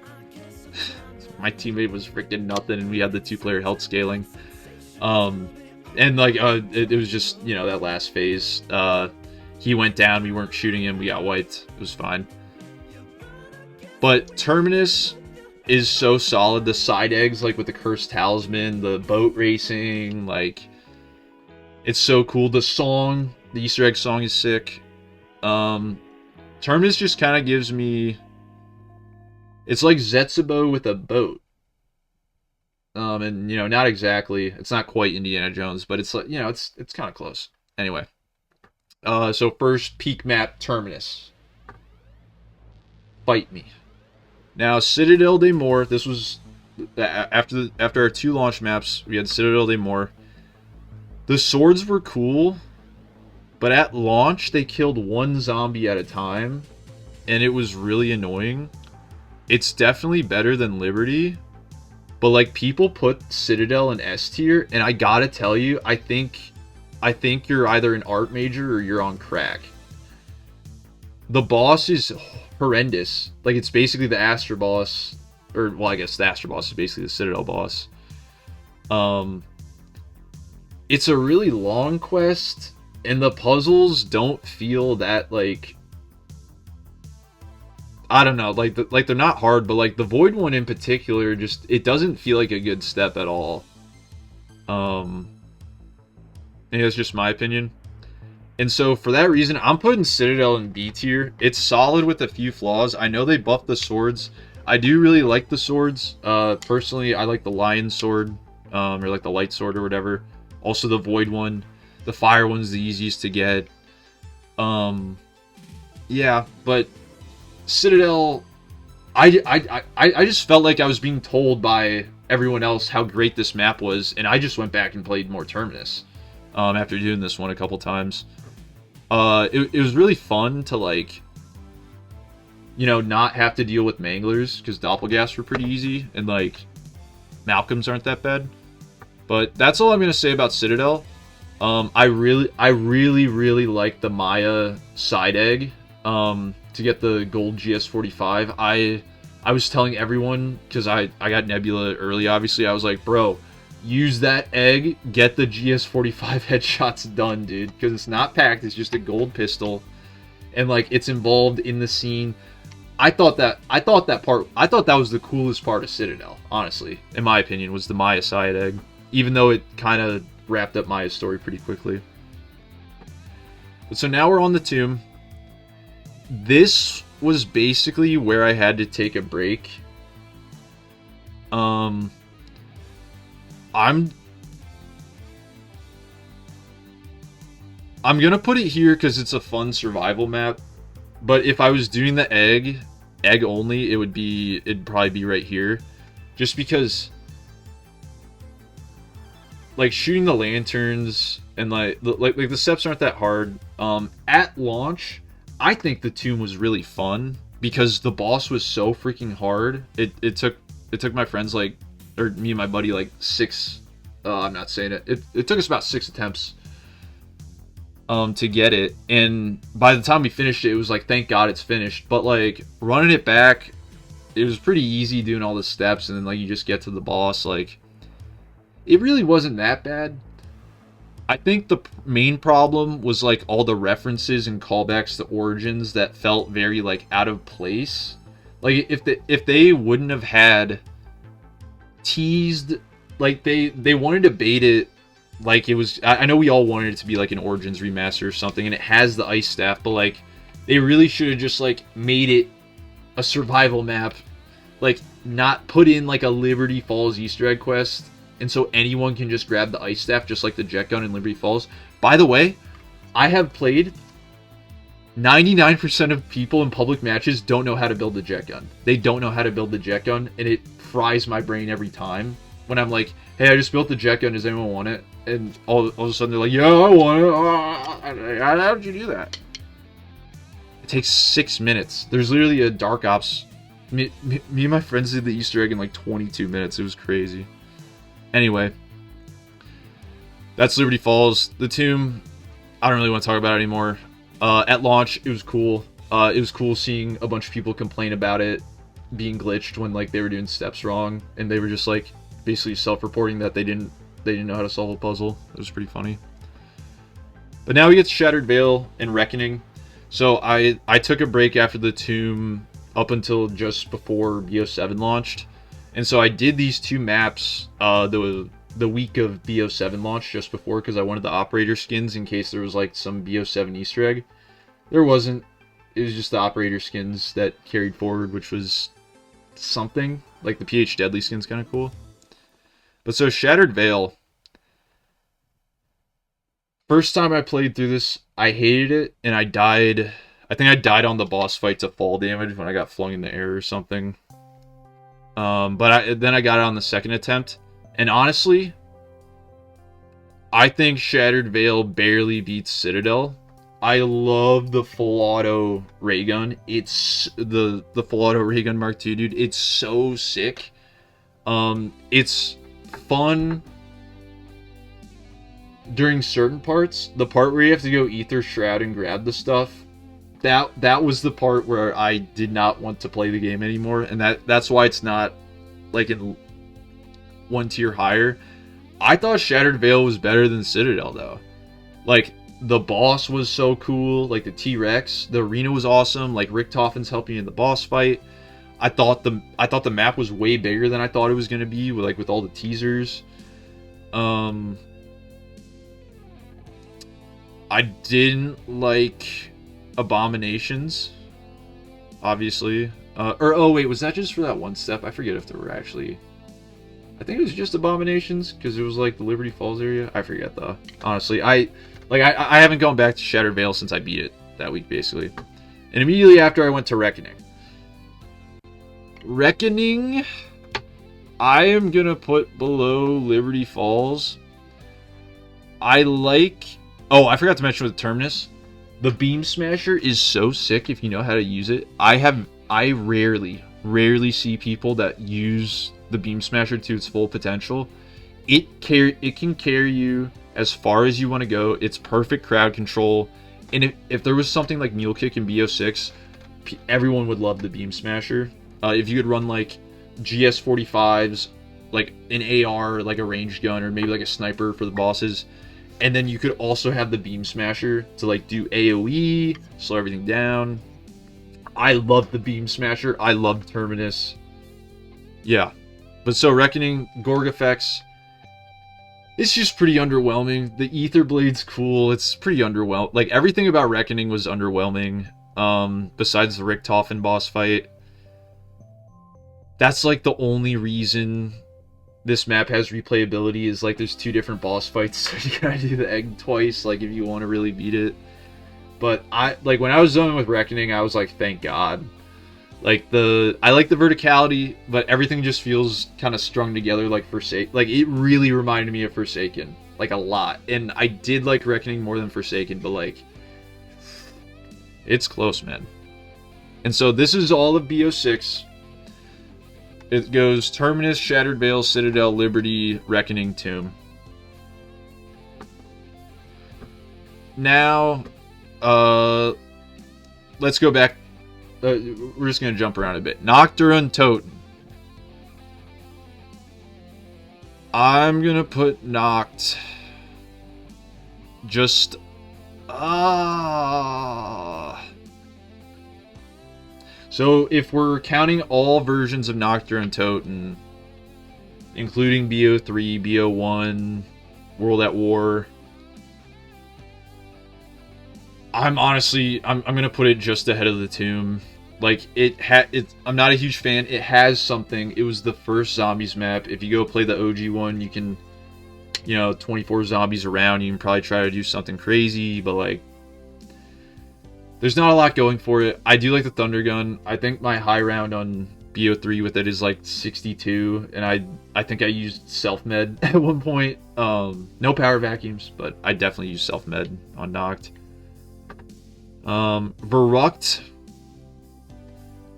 my teammate was freaking nothing, and we had the 2-player health scaling. And like, it was just, you know, that last phase, he went down, we weren't shooting him, we got wiped, it was fine. But Terminus is so solid, the side eggs, like with the Cursed Talisman, the boat racing, like, it's so cool. The song, the Easter egg song is sick. Terminus just kind of gives me, it's like Zetsubo with a boat. And, you know, not exactly, it's not quite Indiana Jones, but it's like, you know, it's kind of close. Anyway, so first peak map, Terminus. Fight me. Now, Citadel de Mor, this was, after our 2 launch maps, we had Citadel de Mor. The swords were cool, but at launch, they killed 1 zombie at a time, and it was really annoying. It's definitely better than Liberty, but like, people put Citadel in S tier, and I gotta tell you, I think you're either an art major or you're on crack. The boss is horrendous. Like, it's basically the Astra boss, or well, I guess the Astra boss is basically the Citadel boss. It's a really long quest, and the puzzles don't feel that, like, I don't know, like they're not hard, but like the Void one in particular, just, it doesn't feel like a good step at all. And that's just my opinion. And so for that reason, I'm putting Citadel in B tier. It's solid with a few flaws. I know they buffed the swords. I do really like the swords. Personally, I like the Lion sword, or like the light sword or whatever. Also the Void one. The fire one's the easiest to get. Yeah, but Citadel, I just felt like I was being told by everyone else how great this map was, and I just went back and played more Terminus after doing this one a couple times. It was really fun to, like, you know, not have to deal with Manglers, because Doppelgas were pretty easy, and like Malcolms aren't that bad. But that's all I'm gonna say about Citadel. I really like the Maya side egg. To get the gold GS45, I was telling everyone, because I got Nebula early, obviously. I was like, bro, use that egg, get the GS45 headshots done, dude, because it's not packed, it's just a gold pistol, and like, it's involved in the scene. I thought that was the coolest part of Citadel, honestly, in my opinion, was the Maya side egg, even though it kind of wrapped up Maya's story pretty quickly. But so now we're on the tomb. This was basically where I had to take a break. I'm gonna put it here because it's a fun survival map. But if I was doing the egg only, it'd probably be right here, just because, like, shooting the lanterns and like the steps aren't that hard. At launch, I think the tomb was really fun because the boss was so freaking hard. It took my friends, like, or me and my buddy, like 6. I'm not saying it. It took us about 6 attempts. to get it, and by the time we finished it, it was like, thank God it's finished. But like running it back, it was pretty easy doing all the steps, and then like you just get to the boss. Like it really wasn't that bad. I think the main problem was like all the references and callbacks to Origins that felt very like out of place. Like if they wouldn't have had teased, like they wanted to bait it like it was. I know we all wanted it to be like an Origins remaster or something, and it has the ice staff, but like they really should have just like made it a survival map, like not put in like a Liberty Falls Easter egg quest, and so anyone can just grab the ice staff just like the jet gun in Liberty Falls. By the way, I have played 99% of people in public matches don't know how to build the jet gun. They don't know how to build the jet gun, and it fries my brain every time when I'm like, hey, I just built the jet gun, does anyone want it? And all of a sudden they're like, yeah, I want it. How did you do that? It takes 6 minutes. There's literally a Dark Ops. Me and my friends did the Easter egg in like 22 minutes. It was crazy. Anyway, that's Liberty Falls. The Tomb, I don't really want to talk about it anymore. At launch, it was cool. It was cool seeing a bunch of people complain about it being glitched when like they were doing steps wrong, and they were just like basically self-reporting that they didn't know how to solve a puzzle. It was pretty funny. But now we get to Shattered Veil and Reckoning. So I took a break after the Tomb up until just before BO7 launched, and so I did these two maps the week of BO7 launch, just before, because I wanted the operator skins in case there was like some BO7 Easter egg. There wasn't. It was just the operator skins that carried forward, which was something. Like the PH Deadly skin's kind of cool. But so Shattered Veil. First time I played through this, I hated it, and I died. I think I died on the boss fight to fall damage when I got flung in the air or something. But then I got it on the second attempt. And honestly, I think Shattered Veil barely beats Citadel. I love the full auto ray gun. It's the full auto ray gun Mark II, dude. It's so sick. It's fun during certain parts. The part where you have to go Ether Shroud and grab the stuff, that was the part where I did not want to play the game anymore, and that's why it's not like in one tier higher. I thought Shattered Veil was better than Citadel though. Like the boss was so cool, like the T-Rex, the arena was awesome, like Richtofen's helping in the boss fight. I thought the map was way bigger than I thought it was going to be, with all the teasers. I didn't like Abominations, obviously. Oh wait, was that just for that one step? I forget if there were actually. I think it was just Abominations, because it was like the Liberty Falls area. I forget though. Honestly, I haven't gone back to Shattered Veil since I beat it that week, basically. And immediately after, I went to Reckoning. Reckoning, I am gonna put below Liberty Falls. I like. Oh, I forgot to mention with Terminus, the Beam Smasher is so sick if you know how to use it. I rarely see people that use the Beam Smasher to its full potential. It can carry you as far as you want to go. It's perfect crowd control. And if there was something like Mule Kick in BO6, everyone would love the Beam Smasher. If you could run like GS45s, like an AR, like a ranged gun, or maybe like a sniper for the bosses, and then you could also have the Beam Smasher to like do AoE, slow everything down. I love the Beam Smasher. I love Terminus. Yeah. But so Reckoning, Gorg effects, it's just pretty underwhelming. The Ether Blade's cool. It's pretty underwhelming. Like, everything about Reckoning was underwhelming. Besides the Richtofen boss fight. That's like the only reason this map has replayability, is like there's two different boss fights, so you gotta do the egg twice, like if you want to really beat it. But when I was done with Reckoning, I was like, thank God. Like I like the verticality, but everything just feels kind of strung together like Forsaken. Like it really reminded me of Forsaken, like a lot. And I did like Reckoning more than Forsaken, but like it's close, man. And so this is all of BO6. It goes Terminus, Shattered Veil, Citadel, Liberty, Reckoning, Tomb. now, let's go back. We're just gonna jump around a bit. Nocturne Totem. I'm gonna put Noct just so if we're counting all versions of Nocturne Totem, including BO3, BO1, World at War, I'm gonna put it just ahead of the Tomb. Like, I'm not a huge fan. It has something. It was the first zombies map. If you go play the OG one, you can, 24 zombies around. You can probably try to do something crazy, but like, there's not a lot going for it. I do like the Thunder Gun. I think my high round on BO3 with it is like 62, and I think I used self-med at one point. No power vacuums, but I definitely used self-med on Noct. Verrucht.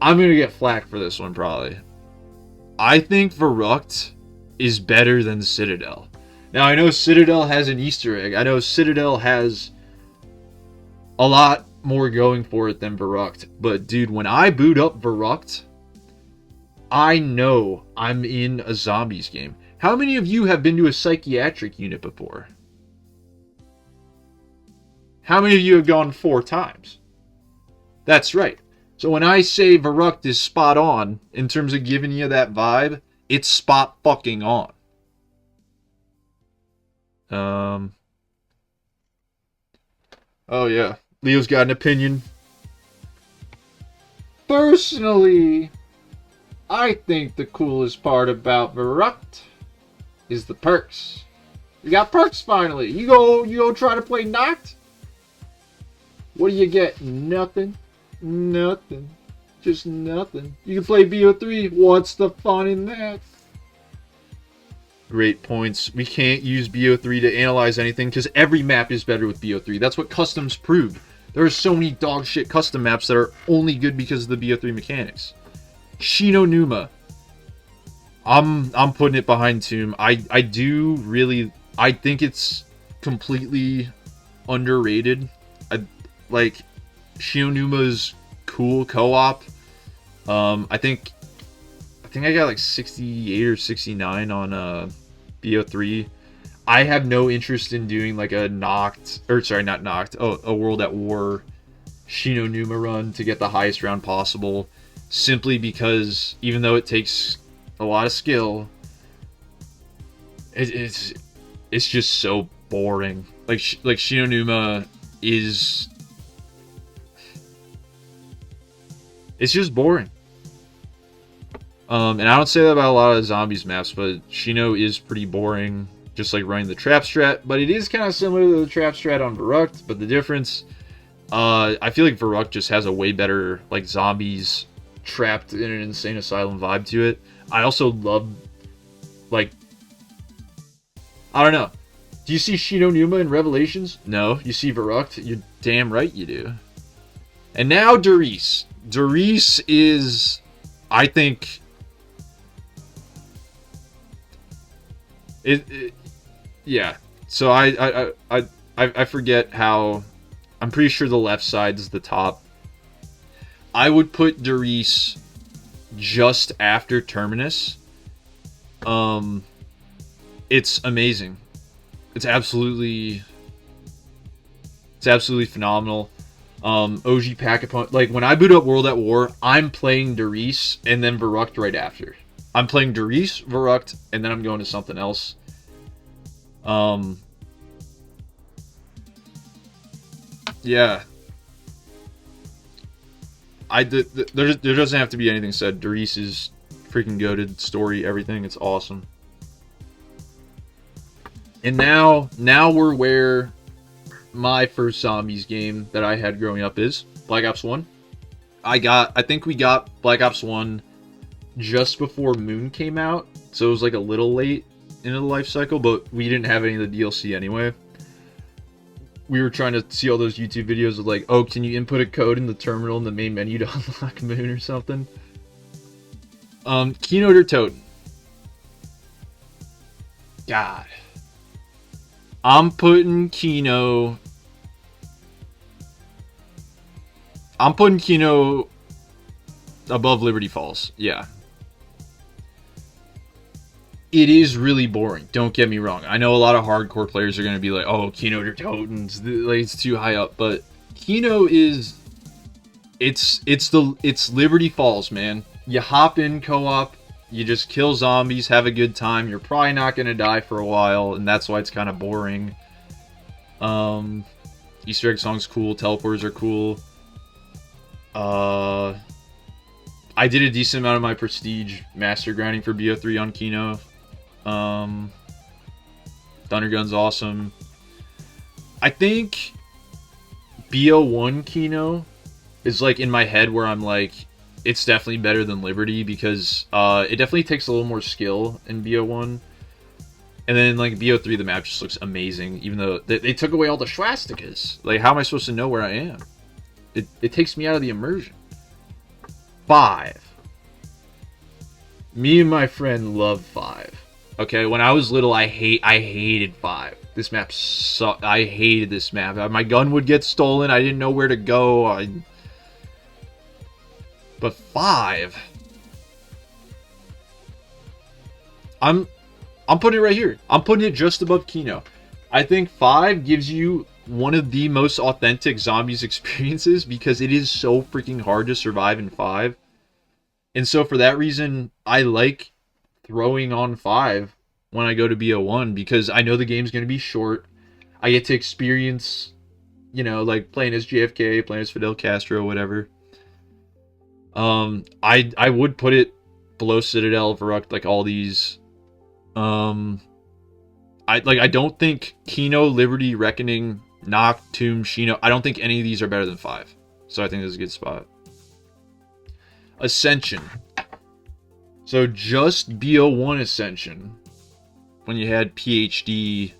I'm going to get flack for this one, probably. I think Verrucht is better than Citadel. Now, I know Citadel has an Easter egg. I know Citadel has a lot more going for it than Verrucht. But, dude, when I boot up Verrucht, I know I'm in a zombies game. How many of you have been to a psychiatric unit before? How many of you have gone 4 times? That's right. So when I say Verrucht is spot on, in terms of giving you that vibe, it's spot fucking on. Oh yeah, Leo's got an opinion. Personally, I think the coolest part about Verrucht is the perks. You got perks finally. You go try to play Noct. What do you get? Nothing. Nothing. Just nothing. You can play BO3. What's the fun in that? Great points. We can't use BO3 to analyze anything because every map is better with BO3. That's what customs prove. There are so many dog shit custom maps that are only good because of the BO3 mechanics. Shino Numa. I'm putting it behind Tomb. I think it's completely underrated. Shino Numa's cool co-op. I think I got like 68 or 69 on BO3. I have no interest in doing like a a World at War Shino Numa run to get the highest round possible, simply because even though it takes a lot of skill, it's just so boring. Like Shino Numa is, it's just boring. And I don't say that about a lot of zombies maps, but Shino is pretty boring, just like running the trap strat. But it is kind of similar to the trap strat on Verrucht, but the difference, I feel like Verrucht just has a way better like zombies trapped in an insane asylum vibe to it. I also love, like, I don't know. Do you see Shino Numa in Revelations? No. You see Verrucht? You're damn right you do. And now Darice. Darice is, I think, yeah. So I forget how. I'm pretty sure the left side is the top. I would put Darice just after Terminus. It's amazing. It's absolutely phenomenal. OG pack opponent. Like, when I boot up World at War, I'm playing Darice and then Verrucht right after. I'm playing Darice, Verrucht, and then I'm going to something else. Yeah. There doesn't have to be anything said. Darice is freaking goated. Story, everything. It's awesome. And now we're where my first zombies game that I had growing up is Black Ops 1. I think we got Black Ops 1 just before Moon came out, so it was like a little late into the life cycle, but we didn't have any of the DLC anyway. We were trying to see all those YouTube videos of like, oh, can you input a code in the terminal in the main menu to unlock Moon or something? Keynote or Totem? God. I'm putting Kino I'm putting Kino above Liberty Falls. Yeah. It is really boring. Don't get me wrong. I know a lot of hardcore players are going to be like, "Oh, Kino to Totans, like it's too high up." But Kino is, it's Liberty Falls, man. You hop in co-op, you just kill zombies, have a good time. You're probably not going to die for a while, and that's why it's kind of boring. Easter egg song's cool. Teleporters are cool. I did a decent amount of my prestige master grinding for BO3 on Kino. Thunder Gun's awesome. I think BO1 Kino is like in my head where I'm like, it's definitely better than Liberty because it definitely takes a little more skill in BO1. And then like BO3, the map just looks amazing, even though they took away all the swastikas. Like, how am I supposed to know where I am? It takes me out of the immersion. 5. Me and my friend love 5. Okay, when I was little, I hated 5. This map sucked. I hated this map. My gun would get stolen. I didn't know where to go. But 5. I'm putting it right here. I'm putting it just above Kino. I think 5 gives you one of the most authentic zombies experiences because it is so freaking hard to survive in 5. And so for that reason, I like throwing on 5 when I go to BO1 because I know the game's going to be short. I get to experience, you know, like playing as JFK, playing as Fidel Castro, whatever. I would put it below Citadel, Verruct, like all these. I don't think Kino, Liberty, Reckoning, Noct, Tomb, Shino, I don't think any of these are better than 5. So I think this is a good spot. Ascension. So just BO1 Ascension. When you had PhD.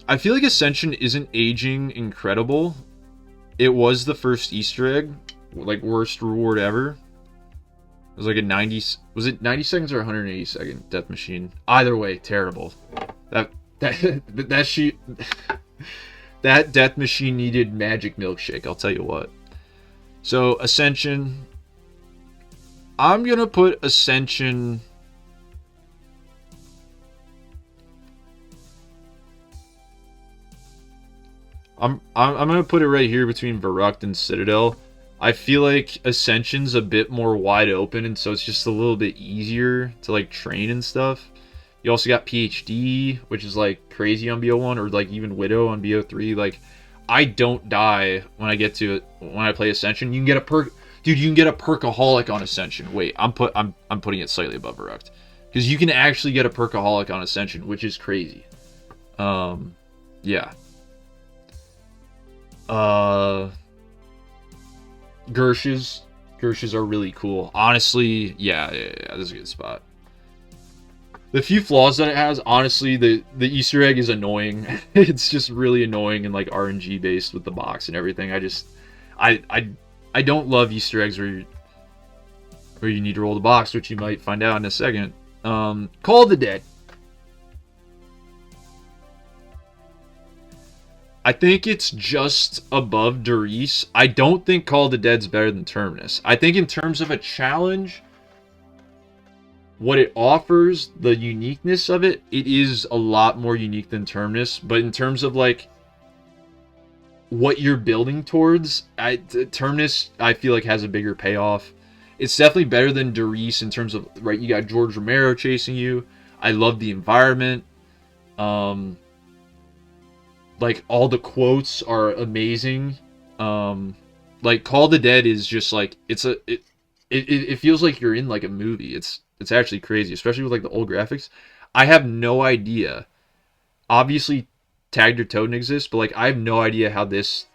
I feel like Ascension isn't aging incredible. It was the first Easter egg. Like, worst reward ever. It was like a 90... Was it 90 seconds or 180 second death machine? Either way, terrible. That death machine needed magic milkshake, I'll tell you what. So, Ascension. I'm gonna put Ascension... I'm gonna put it right here between Verruct and Citadel. I feel like Ascension's a bit more wide open, and so it's just a little bit easier to like train and stuff. You also got PhD, which is like crazy on BO1, or like even Widow on BO3. Like, I don't die when I get to it when I play Ascension. You can get a perk, dude. You can get a perkaholic on Ascension. Wait, I'm putting it slightly above Verruct because you can actually get a perkaholic on Ascension, which is crazy. Yeah. Gershes are really cool. Honestly, yeah, this is a good spot. The few flaws that it has, honestly, the Easter egg is annoying. It's just really annoying and like RNG based with the box and everything. I don't love Easter eggs where you need to roll the box, which you might find out in a second. Call of the Dead. I think it's just above Darice. I don't think Call of the Dead's better than Terminus. I think in terms of a challenge, what it offers, the uniqueness of it, it is a lot more unique than Terminus. But in terms of like what you're building towards, Terminus, I feel like has a bigger payoff. It's definitely better than Darice in terms of, right, you got George Romero chasing you. I love the environment. Like, all the quotes are amazing. Like, Call of the Dead is just like, it feels like you're in like a movie. It's actually crazy, especially with like the old graphics. I have no idea. Obviously, Tagged or Toten exists, but like, I have no idea how this,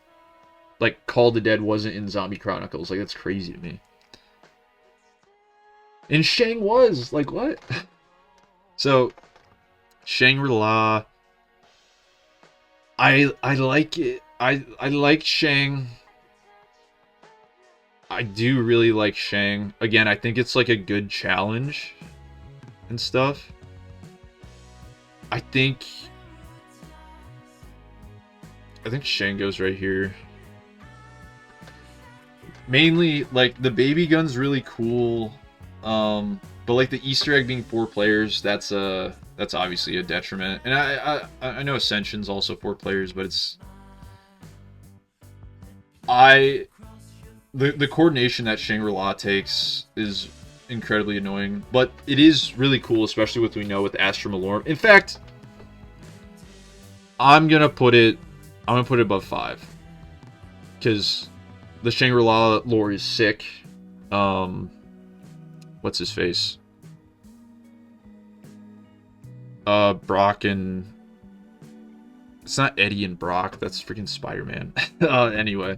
like, Call of the Dead wasn't in Zombie Chronicles. Like, that's crazy to me. And Shang was like, what? So, Shangri-La. I like it. I like Shang. I do really like Shang. Again, I think it's like a good challenge and stuff. I think I think Shango's right here. Mainly, like, the baby gun's really cool. But like the Easter egg being 4 players, that's obviously a detriment. And I know Ascension's also 4 players, but it's the coordination that Shangri-La takes is incredibly annoying, but it is really cool, especially with what we know with Astra Malorm. In fact, I'm gonna put it above 5 because the Shangri-La lore is sick. What's his face? Brock and... It's not Eddie and Brock. That's freaking Spider-Man. Anyway.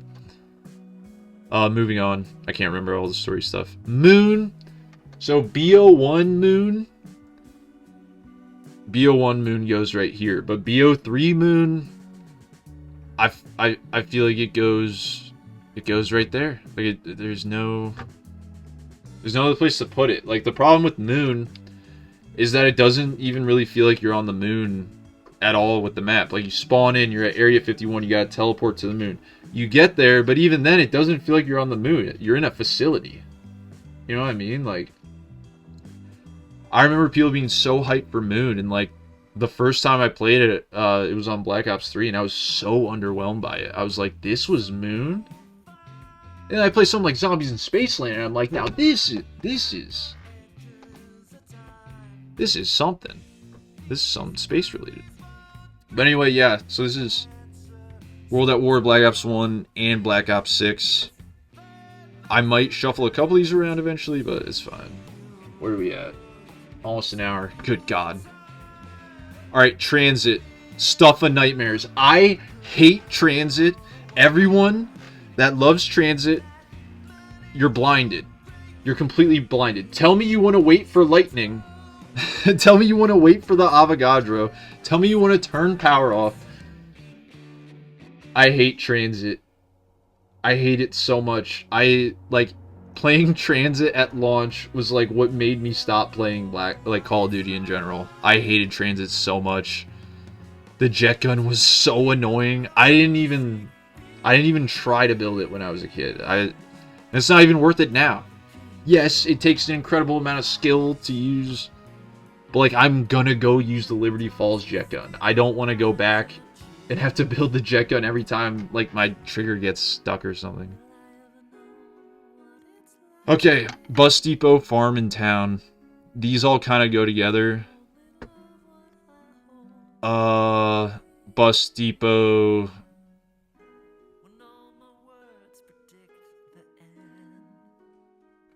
Moving on. I can't remember all the story stuff. Moon. So, BO1 Moon. BO1 Moon goes right here. But BO3 Moon... I feel like it goes right there. Like, there's no other place to put it. Like, the problem with Moon is that it doesn't even really feel like you're on the moon at all with the map. Like, you spawn in, you're at Area 51, you gotta teleport to the moon. You get there, but even then, it doesn't feel like you're on the moon. You're in a facility. You know what I mean? Like, I remember people being so hyped for Moon, and like, the first time I played it, it was on Black Ops 3, and I was so underwhelmed by it. I was like, this was Moon? And I play something like Zombies in Spaceland, and I'm like, now this is something. This is something space related. But anyway, yeah, so this is World at War, Black Ops 1, and Black Ops 6. I might shuffle a couple of these around eventually, but it's fine. Where are we at? Almost an hour. Good God. Alright, Transit. Stuff of nightmares. I hate Transit. Everyone that loves Transit, you're blinded. You're completely blinded. Tell me you want to wait for lightning. Tell me you want to wait for the Avogadro. Tell me you want to turn power off. I hate Transit. I hate it so much. Playing Transit at launch was like what made me stop playing Call of Duty in general. I hated Transit so much. The jet gun was so annoying. I didn't even try to build it when I was a kid. It's not even worth it now. Yes, it takes an incredible amount of skill to use, but like, I'm gonna go use the Liberty Falls jet gun. I don't want to go back and have to build the jet gun every time like my trigger gets stuck or something. Okay, Bus Depot, Farm, and Town. These all kind of go together. Bus Depot.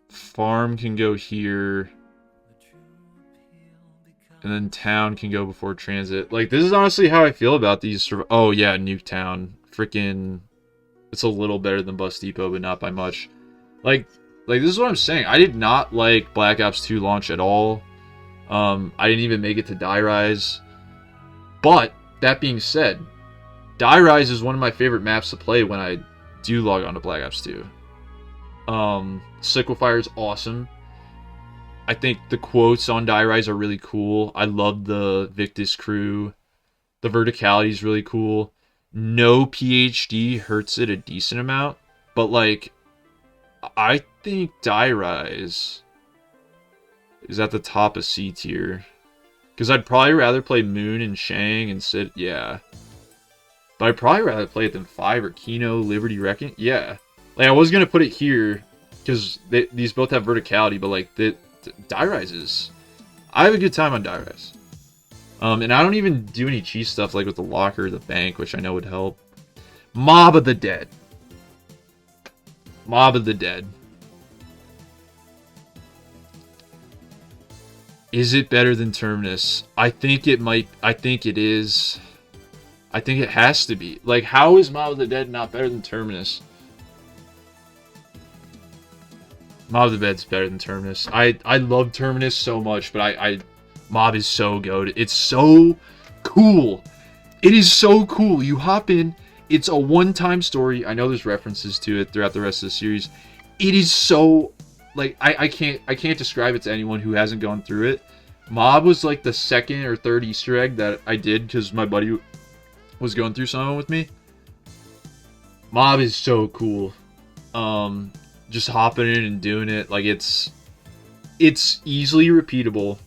Farm can go here. And then Town can go before Transit. Like, this is honestly how I feel about these. Oh, yeah, Nuketown. Freaking... It's a little better than Bus Depot, but not by much. Like, this is what I'm saying. I did not like Black Ops 2 launch at all. I didn't even make it to Die Rise. But, that being said, Die Rise is one of my favorite maps to play when I do log on to Black Ops 2. Liquefire is awesome. I think the quotes on Die Rise are really cool. I love the Victus crew. The verticality is really cool. No PhD hurts it a decent amount. But, like, I think Die Rise is at the top of C tier. Because I'd probably rather play Moon and Shang and Sid. Yeah. But I'd probably rather play it than 5 or Kino, Liberty Wrecking. Yeah. Like, I was going to put it here because these both have verticality, but, like, Die Rise is... I have a good time on Die Rise. And I don't even do any cheese stuff like with the locker, the bank, which I know would help. Mob of the Dead. Mob of the Dead. Is it better than Terminus? I think it might. I think it is. I think it has to be. Like, how is Mob of the Dead not better than Terminus? Mob of the Dead's better than Terminus. I love Terminus so much, but Mob is so good. It's so cool. It is so cool. You hop in. It's a one-time story. I know there's references to it throughout the rest of the series. It is so... Like, I can't describe it to anyone who hasn't gone through it. Mob was like the second or third Easter egg that I did because my buddy was going through some with me. Mob is so cool. Just hopping in and doing it, like it's easily repeatable.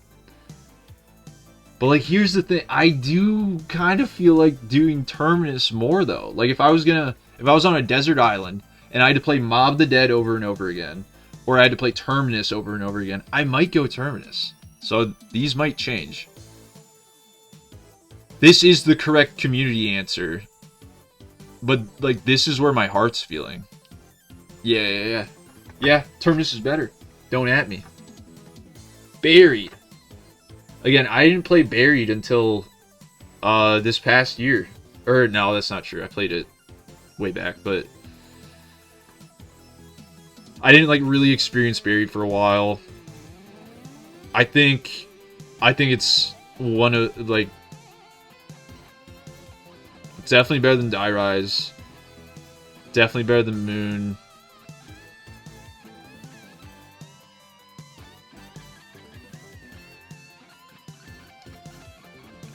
But like, here's the thing, I do kind of feel like doing Terminus more though. Like if I was on a desert island and I had to play Mob the Dead over and over again, or I had to play Terminus over and over again, I might go Terminus. So these might change. This is the correct community answer. But like, this is where my heart's feeling. Yeah, Terminus is better. Don't at me. Buried. Again, I didn't play Buried until this past year. Or no, that's not true. I played it way back, but I didn't like really experience Buried for a while. I think it's one of like, it's definitely better than Die Rise. Definitely better than Moon.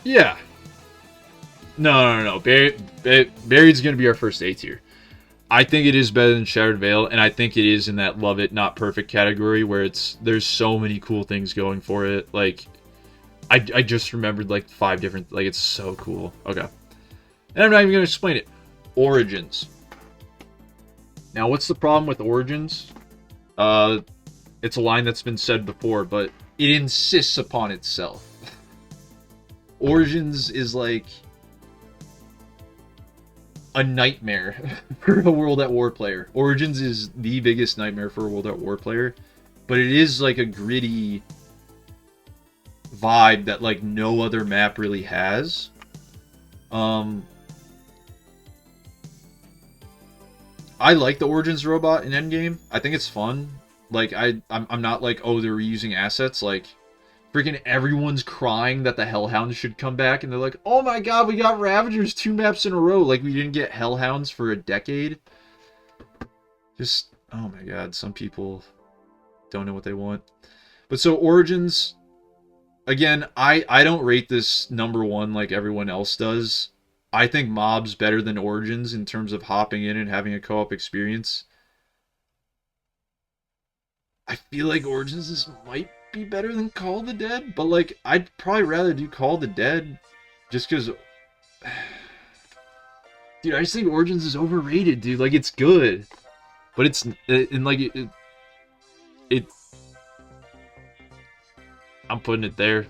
Yeah. No. Buried's going to be our first A tier. I think it is better than Shattered Veil, and I think it is in that love it, not perfect category where there's so many cool things going for it. Like, I just remembered like 5 different, like, it's so cool. Okay. And I'm not even going to explain it. Origins. Now, what's the problem with Origins? It's a line that's been said before, but it insists upon itself. Origins is like a nightmare for a World at War player. Origins is the biggest nightmare for a World at War player, but it is like a gritty vibe that like no other map really has. I like the Origins robot in Endgame. I think it's fun. Like I'm not like, oh, they're reusing assets. Like, freaking everyone's crying that the Hellhounds should come back, and they're like, oh my god, we got Ravagers 2 maps in a row. Like, we didn't get Hellhounds for a decade. Just, oh my god, some people don't know what they want. But so, Origins, again, I don't rate this #1 like everyone else does. I think Mob's better than Origins in terms of hopping in and having a co-op experience. I feel like Origins might be better than Call of the Dead, but like, I'd probably rather do Call of the Dead just because, dude, I just think Origins is overrated, dude. Like, it's good, but it's and like it I'm putting it there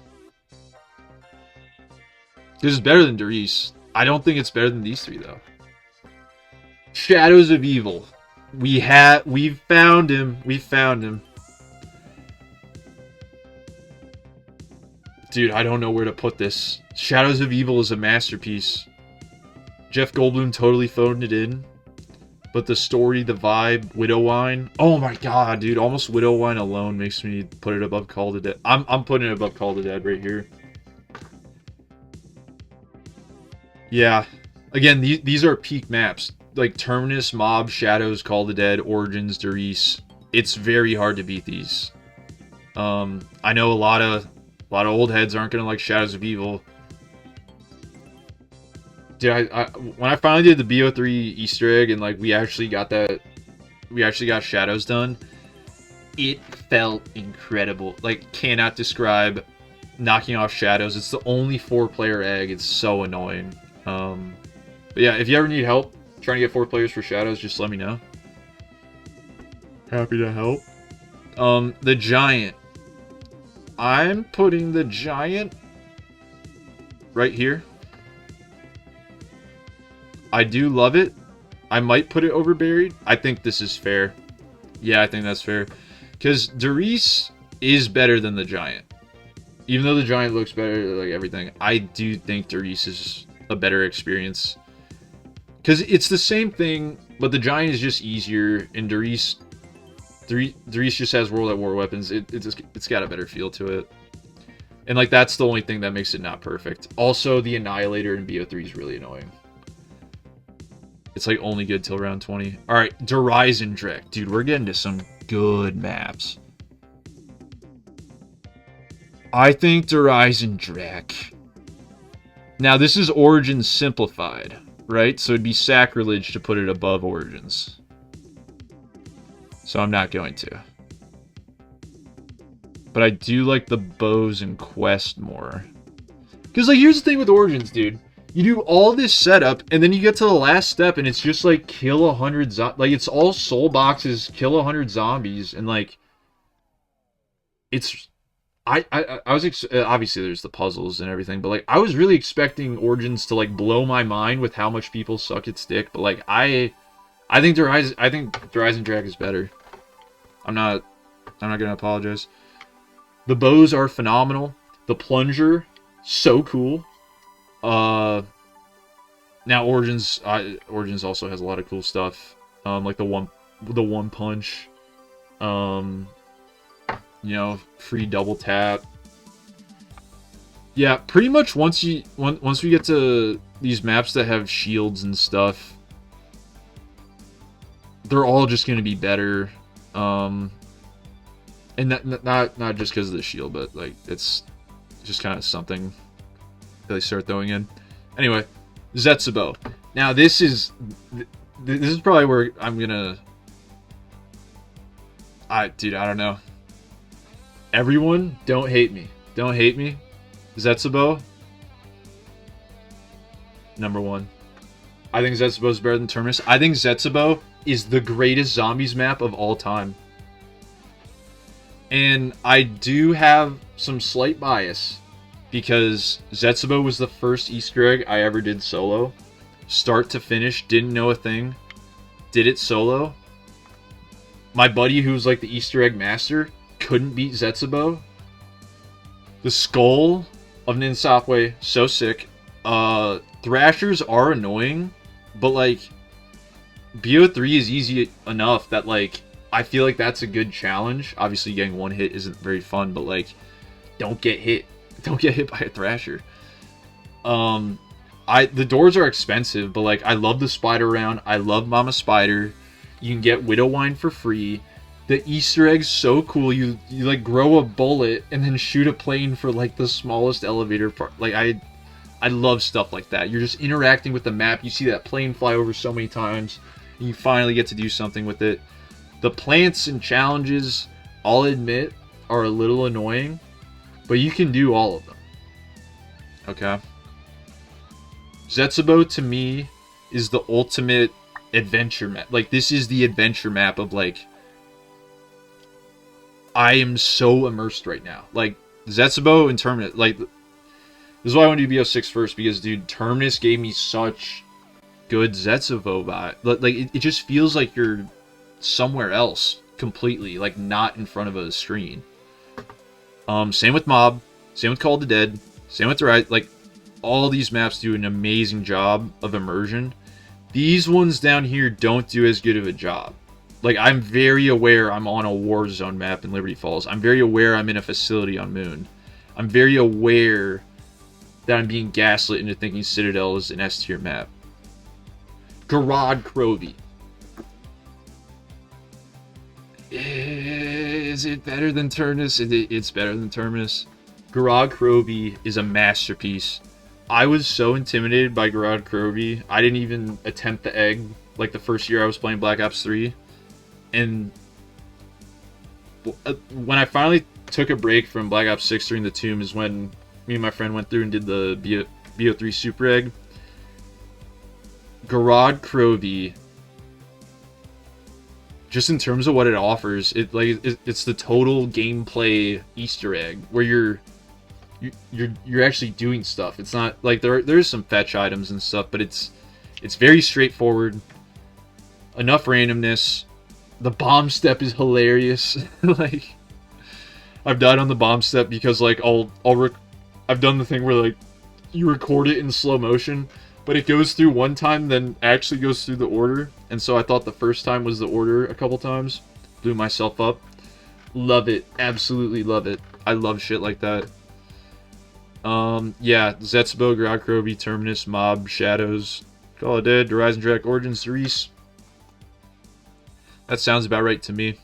because it's better than Darius. I don't think it's better than these 3 though. Shadows of Evil. We've found him. We found him. Dude, I don't know where to put this. Shadows of Evil is a masterpiece. Jeff Goldblum totally phoned it in. But the story, the vibe, Widowwine. Oh my god, dude. Almost Widowwine alone makes me put it above Call of the Dead. I'm putting it above Call of the Dead right here. Yeah. Again, these are peak maps. Like Terminus, Mob, Shadows, Call of the Dead, Origins, Darius. It's very hard to beat these. I know a lot of old heads aren't gonna like Shadows of Evil. Dude, when I finally did the BO3 Easter egg and like we actually got Shadows done, it felt incredible. Like, cannot describe knocking off Shadows. It's the only 4-player egg. It's so annoying. But yeah, if you ever need help trying to get 4 players for Shadows, just let me know. Happy to help. The Giant. I'm putting the Giant right here. I do love it. I might put it over Buried. I think this is fair. Yeah, I think that's fair. Because Darius is better than the Giant. Even though the Giant looks better, like everything, I do think Darius is a better experience. Because it's the same thing, but the Giant is just easier, and Darius just has World at War weapons. It's got a better feel to it. And like, that's the only thing that makes it not perfect. Also, the Annihilator in BO3 is really annoying. It's like only good till round 20. Alright, Derizen Drek. Dude, we're getting to some good maps. I think Derizen Drek. Now, this is Origins simplified, right? So it'd be sacrilege to put it above Origins. So I'm not going to. But I do like the bows and quest more. Because, like, here's the thing with Origins, dude. You do all this setup, and then you get to the last step, and it's just, like, kill 100 like, it's all soul boxes, kill 100 zombies, and, like, it's... I was... obviously, there's the puzzles and everything, but, like, I was really expecting Origins to, like, blow my mind with how much people suck at stick, but, like, I think the Rise and Drag is better. I'm not gonna apologize. The bows are phenomenal. The plunger, so cool. Now Origins also has a lot of cool stuff. Like the one punch. You know, free double tap. Yeah, pretty much once we get to these maps that have shields and stuff, they're all just gonna be better. And not just because of the shield, but like it's just kind of something that they start throwing in. Anyway, Zetsubo. Now this is probably where I'm gonna. Dude, I don't know. Everyone, don't hate me. Don't hate me. Zetsubo, number 1. I think Zetsubo is better than Terminus. I think Zetsubo is the greatest zombies map of all time. And I do have some slight bias because Zetsubo was the first Easter egg I ever did solo. Start to finish, didn't know a thing. Did it solo. My buddy who was like the Easter egg master couldn't beat Zetsubo. The skull of Ninsapwe, so sick. Thrashers are annoying, but like BO3 is easy enough that like I feel like that's a good challenge. Obviously, getting one hit isn't very fun, but like, don't get hit. Don't get hit by a Thrasher. The doors are expensive, but like, I love the spider round. I love Mama Spider. You can get Widow Wine for free. The Easter egg's so cool. You like grow a bullet and then shoot a plane for like the smallest elevator part. Like I love stuff like that. You're just interacting with the map. You see that plane fly over so many times, and you finally get to do something with it. The plants and challenges, I'll admit, are a little annoying, but you can do all of them. Okay? Zetsubo, to me, is the ultimate adventure map. Like, this is the adventure map of, like, I am so immersed right now. Like, Zetsubo and Terminus, like, this is why I want to do BO6 first, because, dude, Terminus gave me such good Zetsubo vibe. Like, it just feels like you're somewhere else completely, like not in front of a screen. Same with Mob, same with Call of the Dead, same with the Rise. Like, all these maps do an amazing job of immersion. These ones down here don't do as good of a job. Like, I'm very aware I'm on a war zone map in Liberty Falls. I'm very aware I'm in a facility on Moon. I'm very aware that I'm being gaslit into thinking Citadel is an S tier map. Garad Krovi. Is it better than Terminus? It's better than Terminus. Garad Krovi is a masterpiece. I was so intimidated by Garad Krovi, I didn't even attempt the egg like the first year I was playing Black Ops 3. And when I finally took a break from Black Ops 6 during the Tomb is when me and my friend went through and did the BO3 Super Egg. Garad Krovi, just in terms of what it offers, it's the total gameplay Easter egg where you're actually doing stuff. It's not like there's some fetch items and stuff, but it's very straightforward. Enough randomness. The bomb step is hilarious. Like, I've died on the bomb step because like I've done the thing where like you record it in slow motion, but it goes through one time, then actually goes through the order. And so I thought the first time was the order a couple times. Blew myself up. Love it. Absolutely love it. I love shit like that. Yeah, Zetsubo, Garad Krovi, Terminus, Mob, Shadows, Call of Dead, Horizon Direct, Origins, Reese. That sounds about right to me.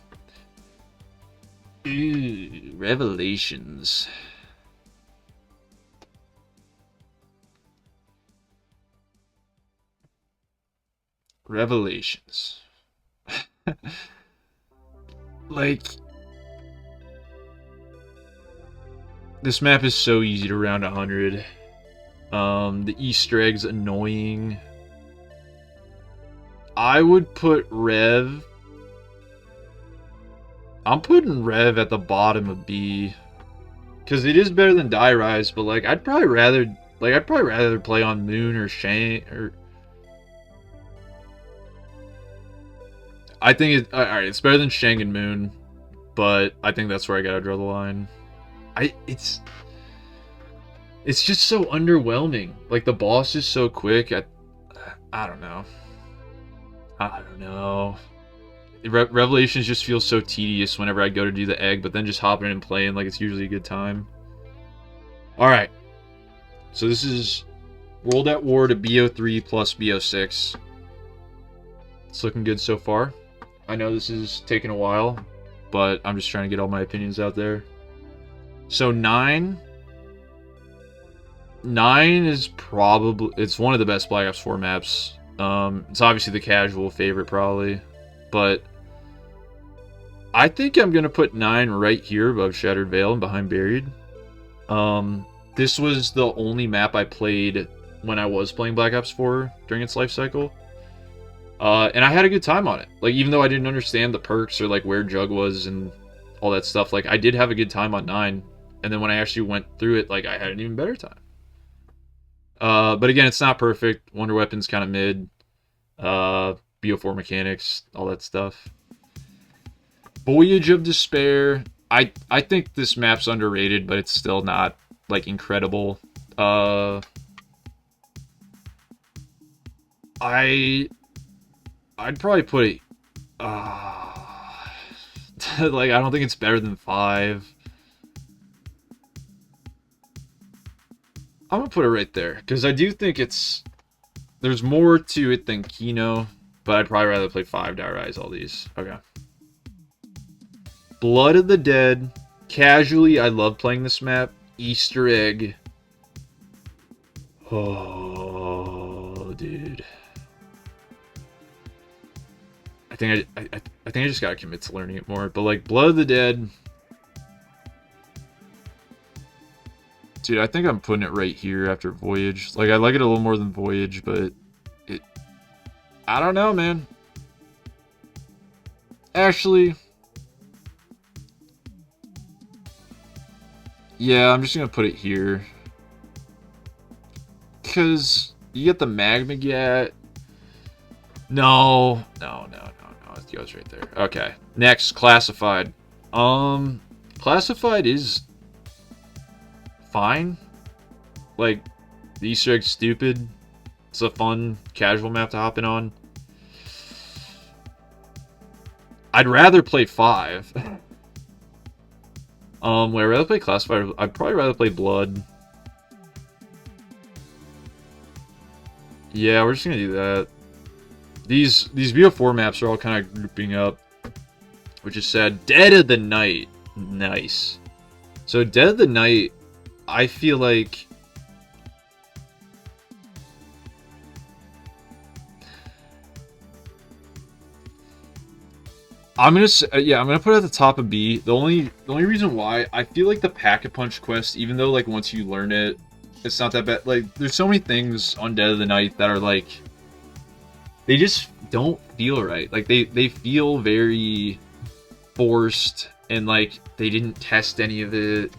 Ooh, Revelations. Revelations. Like, this map is so easy to round 100. The Easter egg's annoying. I would put Rev. I'm putting Rev at the bottom of B. Because it is better than Die Rise, but like I'd probably rather play on Moon or Shang or I think alright, it's better than Shang and Moon, but I think that's where I gotta draw the line. It's just so underwhelming. Like the boss is so quick. I don't know. I don't know. Revelations just feels so tedious whenever I go to do the egg, but then just hopping in and playing, like, it's usually a good time. Alright. So this is World at War to BO3 plus BO6. It's looking good so far. I know this is taking a while, but I'm just trying to get all my opinions out there. So 9 is probably... It's one of the best Black Ops 4 maps. It's obviously the casual favorite, probably. But I think I'm going to put 9 right here above Shattered Veil and behind Buried. This was the only map I played when I was playing Black Ops 4 during its life cycle. And I had a good time on it. Like, even though I didn't understand the perks or, like, where Jug was and all that stuff, like, I did have a good time on 9. And then when I actually went through it, like, I had an even better time. But again, it's not perfect. Wonder Weapon's kind of mid. BO4 mechanics, all that stuff. Voyage of Despair. I think this map's underrated, but it's still not, like, incredible. I'd probably put it... like, I don't think it's better than 5. I'm gonna put it right there, because I do think it's... There's more to it than Kino, but I'd probably rather play 5 Die Rise all these. Okay. Blood of the Dead. Casually, I love playing this map. Easter egg. Oh, dude. I think I just gotta commit to learning it more. But like Blood of the Dead. Dude, I think I'm putting it right here after Voyage. Like, I like it a little more than Voyage, but it... I don't know, man. Actually... Yeah, I'm just gonna put it here. Because you get the Magma Gat. No. It goes right there. Okay. Next, Classified. Classified is... fine. Like, the Easter egg's stupid. It's a fun, casual map to hop in on. I'd rather play 5. Would I rather play Classified? I'd probably rather play Blood. Yeah, we're just gonna do that. These BO4 maps are all kind of grouping up, which is sad. Dead of the Night. Nice. So Dead of the Night, I feel like... I'm gonna put it at the top of B. The only reason why, I feel like the Pack-a-Punch quest, even though like once you learn it, it's not that bad. Like, there's so many things on Dead of the Night that are like, they just don't feel right. Like they feel very forced, and like they didn't test any of it.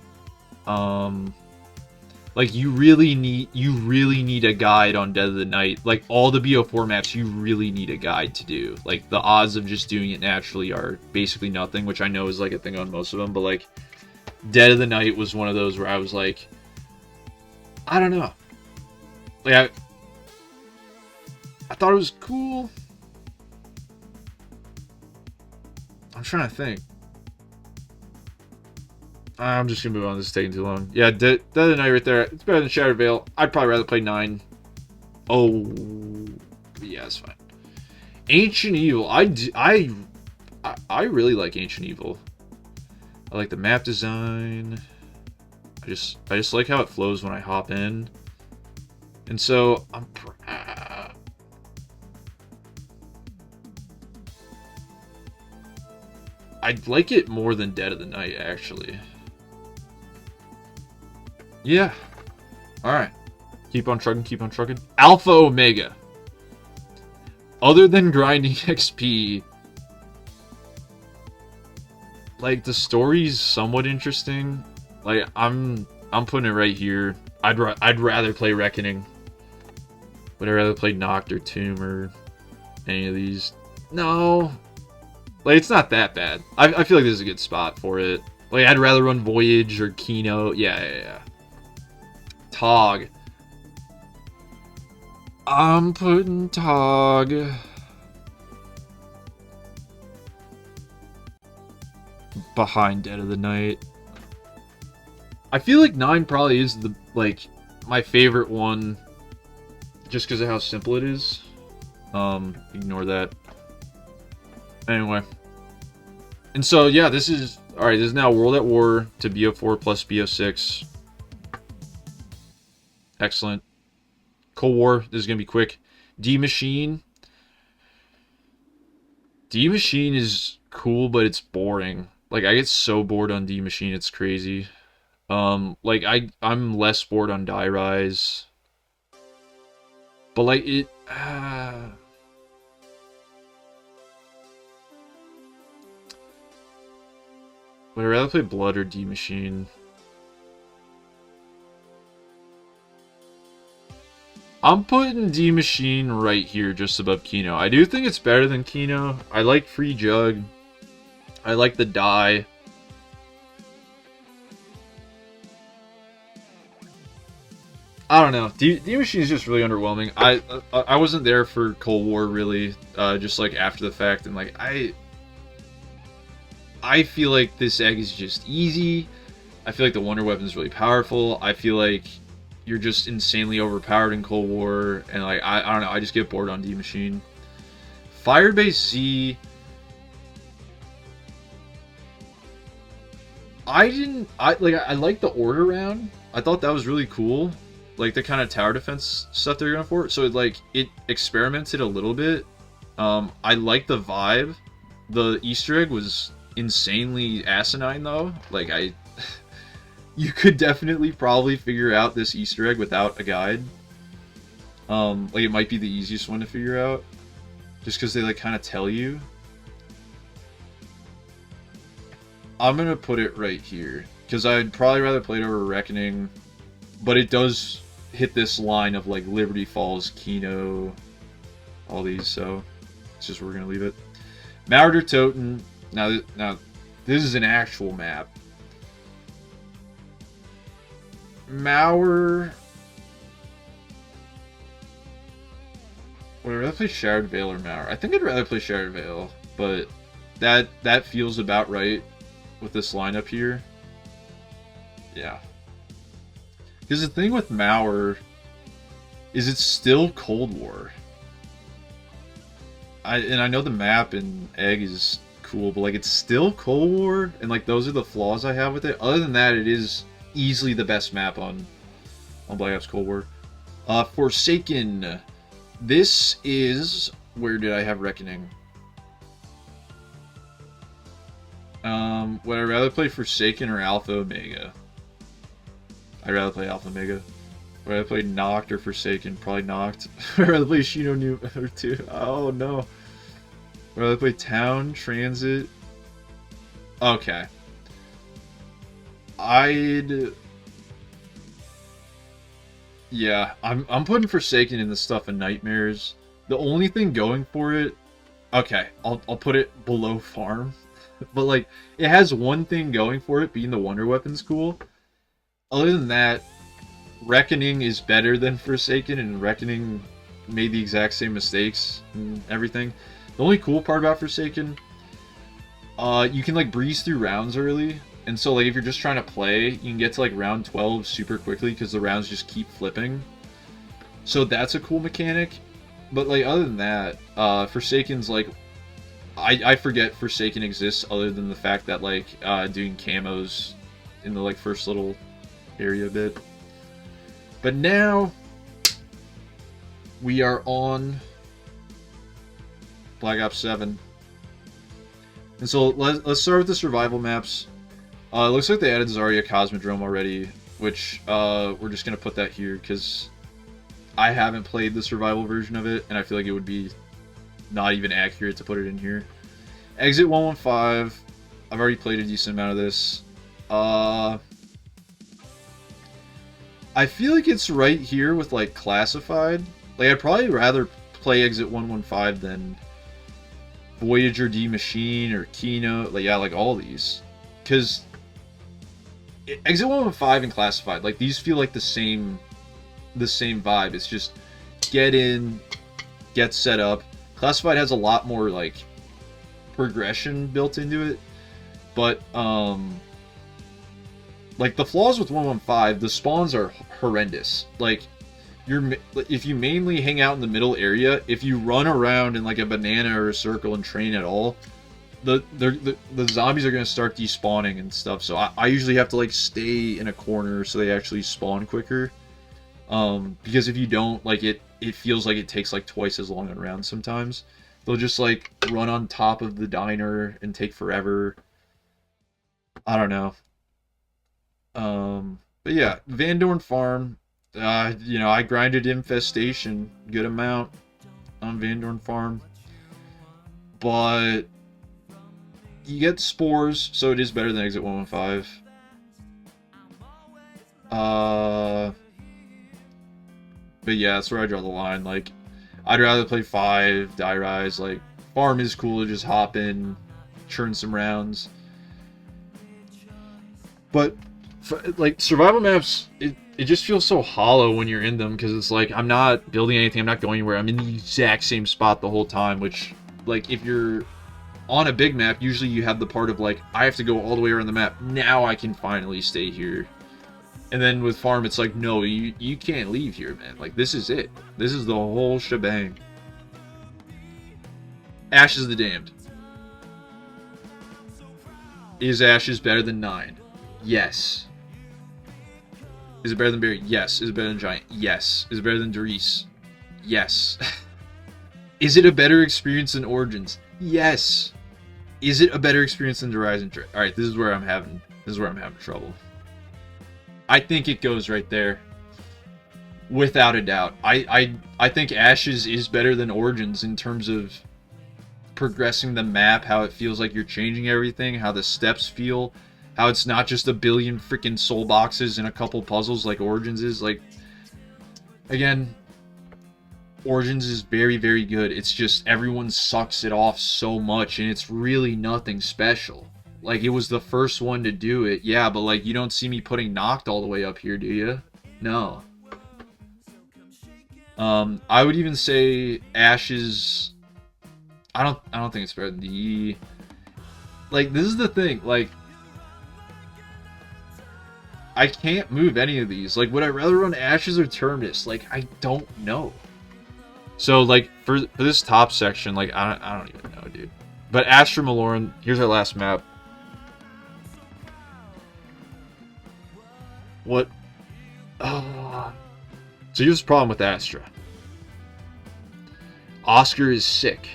Like you really need a guide on Dead of the Night. Like all the BO4 maps, you really need a guide to do. Like the odds of just doing it naturally are basically nothing, which I know is like a thing on most of them. But like Dead of the Night was one of those where I was like, I don't know. Like I thought it was cool. I'm trying to think. I'm just gonna move on. This is taking too long. Yeah, Dead of the Night right there. It's better than Shattered Veil. I'd probably rather play 9. Oh, yeah, it's fine. Ancient Evil. I really like Ancient Evil. I like the map design. I just like how it flows when I hop in. And so I'd like it more than Dead of the Night, actually. Yeah. Alright. Keep on trucking, keep on trucking. Alpha Omega. Other than grinding XP, like, the story's somewhat interesting. Like, I'm putting it right here. I'd rather play Reckoning. Would I rather play Noct or Tomb or any of these? No. Like, it's not that bad. I feel like this is a good spot for it. Like, I'd rather run Voyage or Kino. Yeah. Tog. I'm putting Tog behind Dead of the Night. I feel like 9 probably is the, like, my favorite one just because of how simple it is. Ignore that. Anyway. And so, yeah, this is... Alright, this is now World at War to BO4 plus BO6. Excellent. Cold War, this is going to be quick. D-Machine. D-Machine is cool, but it's boring. Like, I get so bored on D-Machine, it's crazy. Like, I'm less bored on Die Rise. But, like, it... Would I rather play Blood or D-Machine? I'm putting D-Machine right here, just above Kino. I do think it's better than Kino. I like Free Jug. I like the Die. I don't know. D-Machine is just really underwhelming. I wasn't there for Cold War, really. Just, like, after the fact. And, like, I feel like this egg is just easy. I feel like the Wonder Weapon is really powerful. I feel like you're just insanely overpowered in Cold War. And, like, I don't know. I just get bored on D-Machine. Firebase C... I like the order round. I thought that was really cool. Like, the kind of tower defense stuff they're going for. So, it experimented a little bit. I like the vibe. The Easter egg was insanely asinine, though. Like, you could definitely probably figure out this Easter egg without a guide. Like, it might be the easiest one to figure out. Just because they, like, kind of tell you. I'm going to put it right here. Because I'd probably rather play it over Reckoning. But it does hit this line of, like, Liberty Falls, Kino, all these, so it's just where we're going to leave it. Mauer Toten. Now, this is an actual map. Mauer... Would I rather play Shattered Veil or Mauer? I think I'd rather play Shattered Veil, but that feels about right with this lineup here. Yeah. Because the thing with Mauer is it's still Cold War. I know the map and Egg is cool, but, like, it's still Cold War, and, like, those are the flaws I have with it. Other than that, it is easily the best map on Black Ops Cold War. Forsaken. This is... Where did I have Reckoning? Would I rather play Forsaken or Alpha Omega? I'd rather play Alpha Omega. Would I play Noct or Forsaken? Probably Noct. Would I rather play Shino New or 2? Oh no. Would I rather play Town, Transit? Okay. Yeah, I'm putting Forsaken in the stuff of Nightmares. The only thing going for it... Okay, I'll put it below Farm. But, like, it has one thing going for it, being the Wonder Weapon's cool. Other than that, Reckoning is better than Forsaken, and Reckoning made the exact same mistakes and everything. The only cool part about Forsaken, you can, like, breeze through rounds early. And so, like, if you're just trying to play, you can get to, like, round 12 super quickly because the rounds just keep flipping. So that's a cool mechanic. But, like, other than that, Forsaken's, like... I forget Forsaken exists other than the fact that, like, doing camos in the, like, first little area bit. But now, we are on Black Ops 7. And so let's start with the survival maps. It looks like they added Zarya Cosmodrome already, which we're just gonna put that here because I haven't played the survival version of it, and I feel like it would be not even accurate to put it in here. Exit 115. I've already played a decent amount of this. I feel like it's right here with like classified. Like I'd probably rather play Exit 115 than Voyager D Machine or Keynote. Like yeah, like all these, because Exit 115 and classified, like these feel like the same vibe. It's just get in, get set up. Classified has a lot more like progression built into it, but like the flaws with 115, the spawns are horrendous. Like if you mainly hang out in the middle area, if you run around in like a banana or a circle and train at all, the zombies are gonna start despawning and stuff. So I usually have to like stay in a corner so they actually spawn quicker. Because if you don't, like it feels like it takes like twice as long around sometimes. They'll just like run on top of the diner and take forever. I don't know. But yeah, Van Dorn Farm. You know, I grinded Infestation good amount on Van Dorn Farm, but you get spores, so it is better than Exit 115. But yeah, that's where I draw the line. Like, I'd rather play 5, Die Rise. Like, Farm is cool to just hop in, churn some rounds. But, like, survival maps, it just feels so hollow when you're in them, because it's like, I'm not building anything, I'm not going anywhere, I'm in the exact same spot the whole time, which, like, if you're on a big map, usually you have the part of, like, I have to go all the way around the map, now I can finally stay here. And then with Farm, it's like, no, you can't leave here, man. Like, this is it. This is the whole shebang. Ashes of the Damned. Is Ashes better than 9? Yes. Is it better than Barry? Yes. Is it better than Giant? Yes. Is it better than Doris? Yes. Is it a better experience than Origins? Yes. Is it a better experience than Horizon? Alright, this is where I'm having trouble. I think it goes right there, without a doubt. I think Ashes is better than Origins in terms of progressing the map, how it feels like you're changing everything, how the steps feel, how it's not just a billion freaking soul boxes and a couple puzzles like Origins is. Like, again, Origins is very, very good. It's just everyone sucks it off so much, and it's really nothing special. Like, it was the first one to do it. Yeah, but, like, you don't see me putting Noct all the way up here, do you? No. I would even say Ashes... I don't think it's better than the... Like, this is the thing. Like, I can't move any of these. Like, would I rather run Ashes or Terminus? Like, I don't know. So, like, for this top section, like, I don't even know, dude. But Astra Maloran, here's our last map. What? So here's the problem with Astra. Oscar is sick.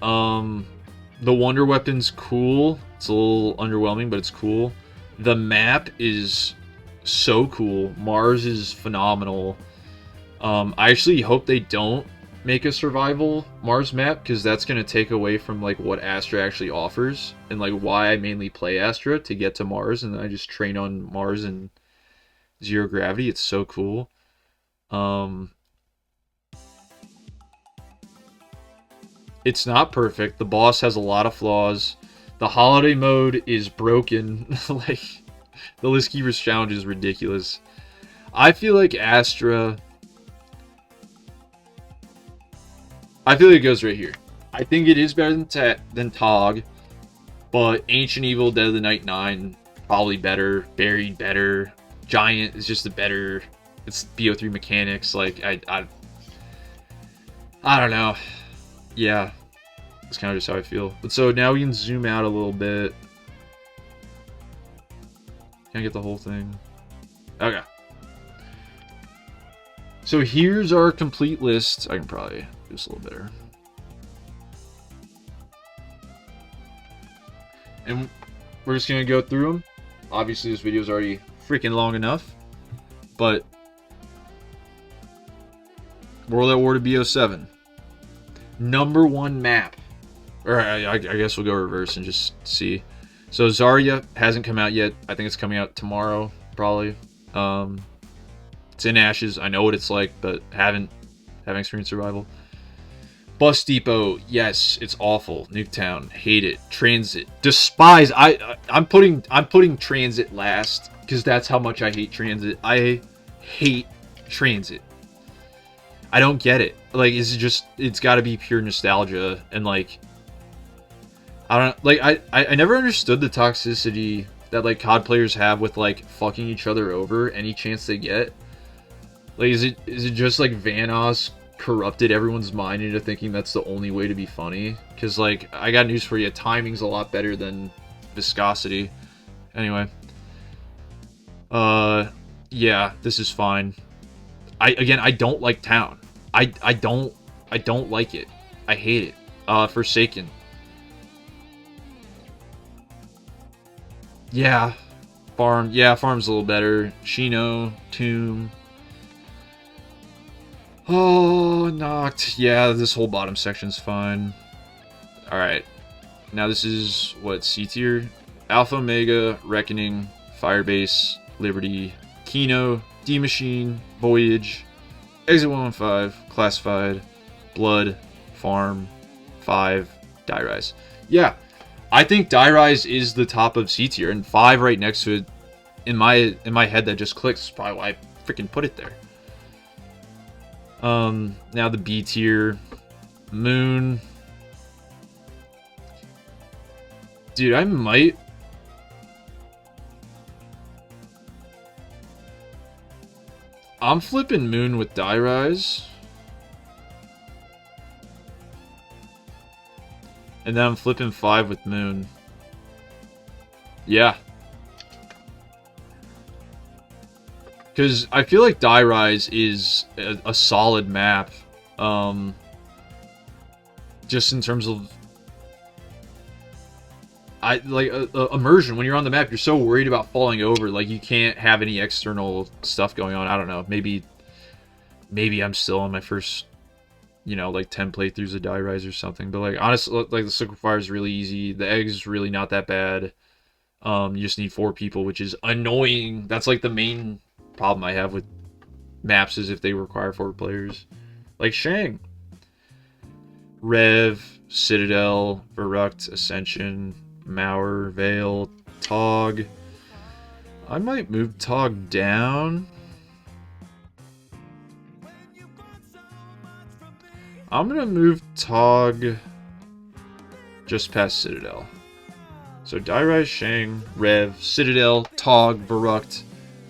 The Wonder Weapon's cool. It's a little underwhelming, but it's cool. The map is so cool. Mars is phenomenal. I actually hope they don't make a survival Mars map, because that's going to take away from like what Astra actually offers, and like why I mainly play Astra, to get to Mars, and I just train on Mars and zero gravity. It's so cool. It's not perfect. The boss has a lot of flaws. The holiday mode is broken. Like, the List Keeper's challenge is ridiculous. I feel like Astra... I feel like it goes right here. I think it is better than TOG, but Ancient Evil, Dead of the Night 9, probably better. Buried, better. Giant is just a better... It's BO3 mechanics. Like, I don't know. Yeah. That's kind of just how I feel. But so now we can zoom out a little bit. Can I get the whole thing? Okay. So here's our complete list. I can probably do this a little better. and we're just gonna go through them. Obviously, this video is already freaking long enough, but World at War to BO7, #1 map. Or I guess we'll go reverse and just see. So Zarya hasn't come out yet. I think it's coming out tomorrow, probably. It's in Ashes. I know what it's like, but haven't experienced survival. Bus Depot, yes, it's awful. Nuketown, hate it. Transit, despise. I'm putting Transit last because that's how much I hate Transit. I hate Transit. I don't get it. Like, it's got to be pure nostalgia, and like, I don't like. I never understood the toxicity that like COD players have with like fucking each other over any chance they get. Like, is it just like Vanoss corrupted everyone's mind into thinking that's the only way to be funny? Because like, I got news for you, timing's a lot better than viscosity. Anyway, yeah, this is fine. I don't like town. I don't like it. I hate it. Forsaken. Yeah, farm. Yeah, farm's a little better. Shino, Tomb. Oh, knocked. Yeah, this whole bottom section's fine. Alright. Now this is, what, C tier? Alpha, Omega, Reckoning, Firebase, Liberty, Kino, D-Machine, Voyage, Exit 115, Classified, Blood, Farm, 5, Die Rise. Yeah, I think Die Rise is the top of C tier, and 5 right next to it, in my head that just clicks. Is probably why I freaking put it there. Now the B tier, Moon. Dude, I'm flipping Moon with Die Rise. And then I'm flipping 5 with Moon. Yeah. Because I feel like Die Rise is a solid map. Just in terms of... immersion. When you're on the map, you're so worried about falling over. Like, you can't have any external stuff going on. I don't know. Maybe I'm still on my first, you know, like 10 playthroughs of Die Rise or something. But, like, honestly, like, the Liquefier is really easy. The egg's really not that bad. You just need 4 people, which is annoying. That's, like, the main problem I have with maps is if they require 4 players. Like Shang. Rev, Citadel, Verruct, Ascension, Mauer, Vale, Tog. I might move Tog down. I'm gonna move Tog just past Citadel. So Die Rise, Shang, Rev, Citadel, Tog, Verruct,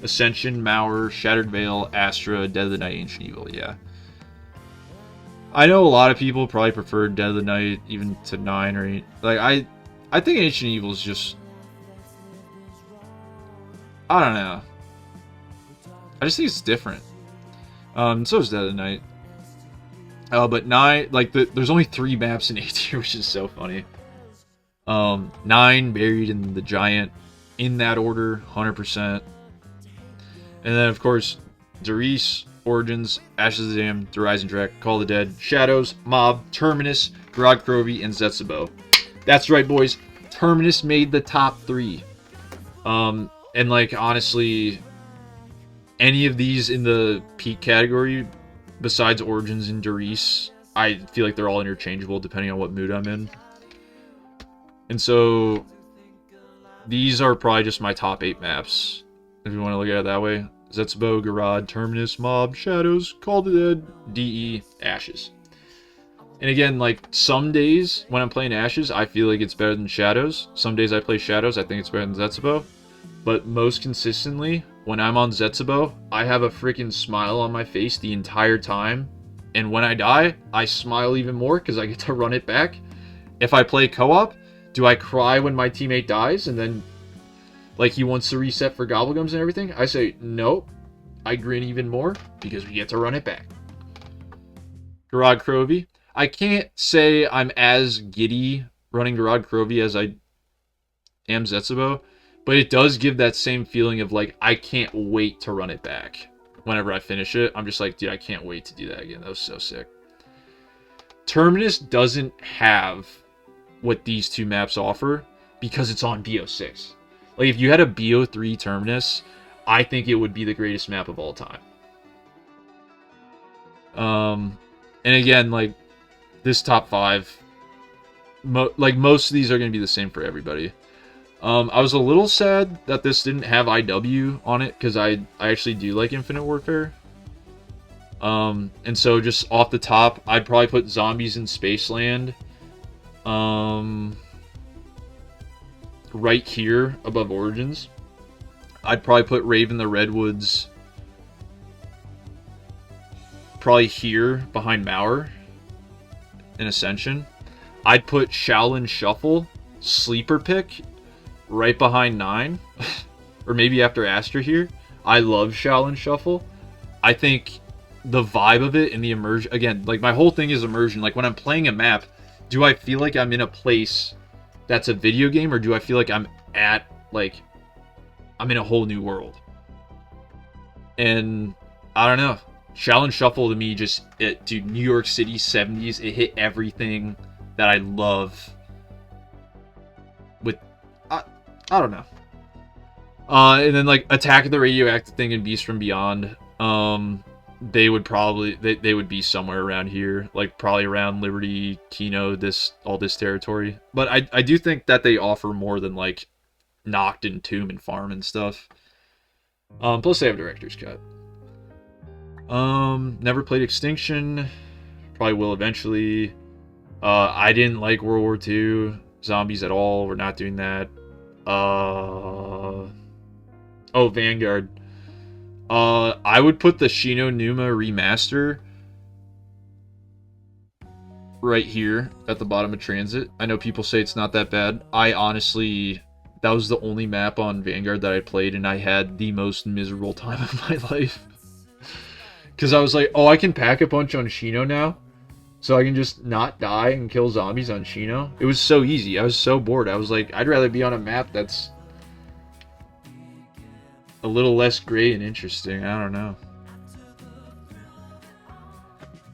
Ascension, Mauer, Shattered Veil, Astra, Dead of the Night, Ancient Evil. Yeah. I know a lot of people probably prefer Dead of the Night even to 9 or 8. Like, I think Ancient Evil is just... I don't know. I just think it's different. So is Dead of the Night. But 9, like, there's only 3 maps in A tier, which is so funny. 9 buried in the Giant, in that order, 100%. And then, of course, Darius, Origins, Ashes of the Dam, The Rising Track, Call of the Dead, Shadows, Mob, Terminus, Grog Krovi, and Zetsubo. That's right, boys. Terminus made the top 3. And, like, honestly, any of these in the peak category, besides Origins and Darius, I feel like they're all interchangeable depending on what mood I'm in. And so, these are probably just my top 8 maps, if you want to look at it that way. Zetsubo, Garad, Terminus, Mob, Shadows, Call of the Dead, DE, Ashes. And again, like, some days when I'm playing Ashes, I feel like it's better than Shadows. Some days I play Shadows, I think it's better than Zetsubo. But most consistently, when I'm on Zetsubo, I have a freaking smile on my face the entire time. And when I die, I smile even more because I get to run it back. If I play co-op, do I cry when my teammate dies and then, like, he wants to reset for Gobblegums and everything? I say, nope. I grin even more because we get to run it back. Garad Krovi. I can't say I'm as giddy running Garad Krovi as I Am Zetsubo, but it does give that same feeling of like I can't wait to run it back. Whenever I finish it, I'm just like, dude, I can't wait to do that again. That was so sick. Terminus doesn't have what these two maps offer because it's on BO6. Like if you had a BO3 Terminus, I think it would be the greatest map of all time. And again, like this top 5, like most of these are going to be the same for everybody. I was a little sad that this didn't have IW on it because I actually do like Infinite Warfare. And so just off the top, I'd probably put Zombies in Spaceland right here above Origins. I'd probably put Raven the Redwoods probably here behind Mauer in Ascension. I'd put Shaolin Shuffle, sleeper pick, right behind 9. Or maybe after Astra here. I love Shaolin Shuffle. I think the vibe of it and the immersion, again, like my whole thing is immersion. Like when I'm playing a map, do I feel like I'm in a place that's a video game, or do I feel like I'm at, like, I'm in a whole new world? And I don't know. Shaolin Shuffle to me just, dude, New York City 70s, it hit everything that I love with, I don't know. And then like Attack of the Radioactive Thing and Beast from Beyond, they would probably, they would be somewhere around here, like probably around Liberty, Kino, all this territory. But I do think that they offer more than like Noct and Tomb and Farm and stuff. Plus they have Director's Cut. Never played Extinction. Probably will eventually. I didn't like World War II Zombies at all. We're not doing that. Oh, Vanguard. I would put the Shino Numa remaster right here at the bottom of Transit. I know people say it's not that bad. I honestly, that was the only map on Vanguard that I played, and I had the most miserable time of my life. Because I was like, oh, I can pack a punch on Shino now, so I can just not die and kill zombies on Shino. It was so easy. I was so bored. I was like, I'd rather be on a map that's a little less great and interesting. I don't know.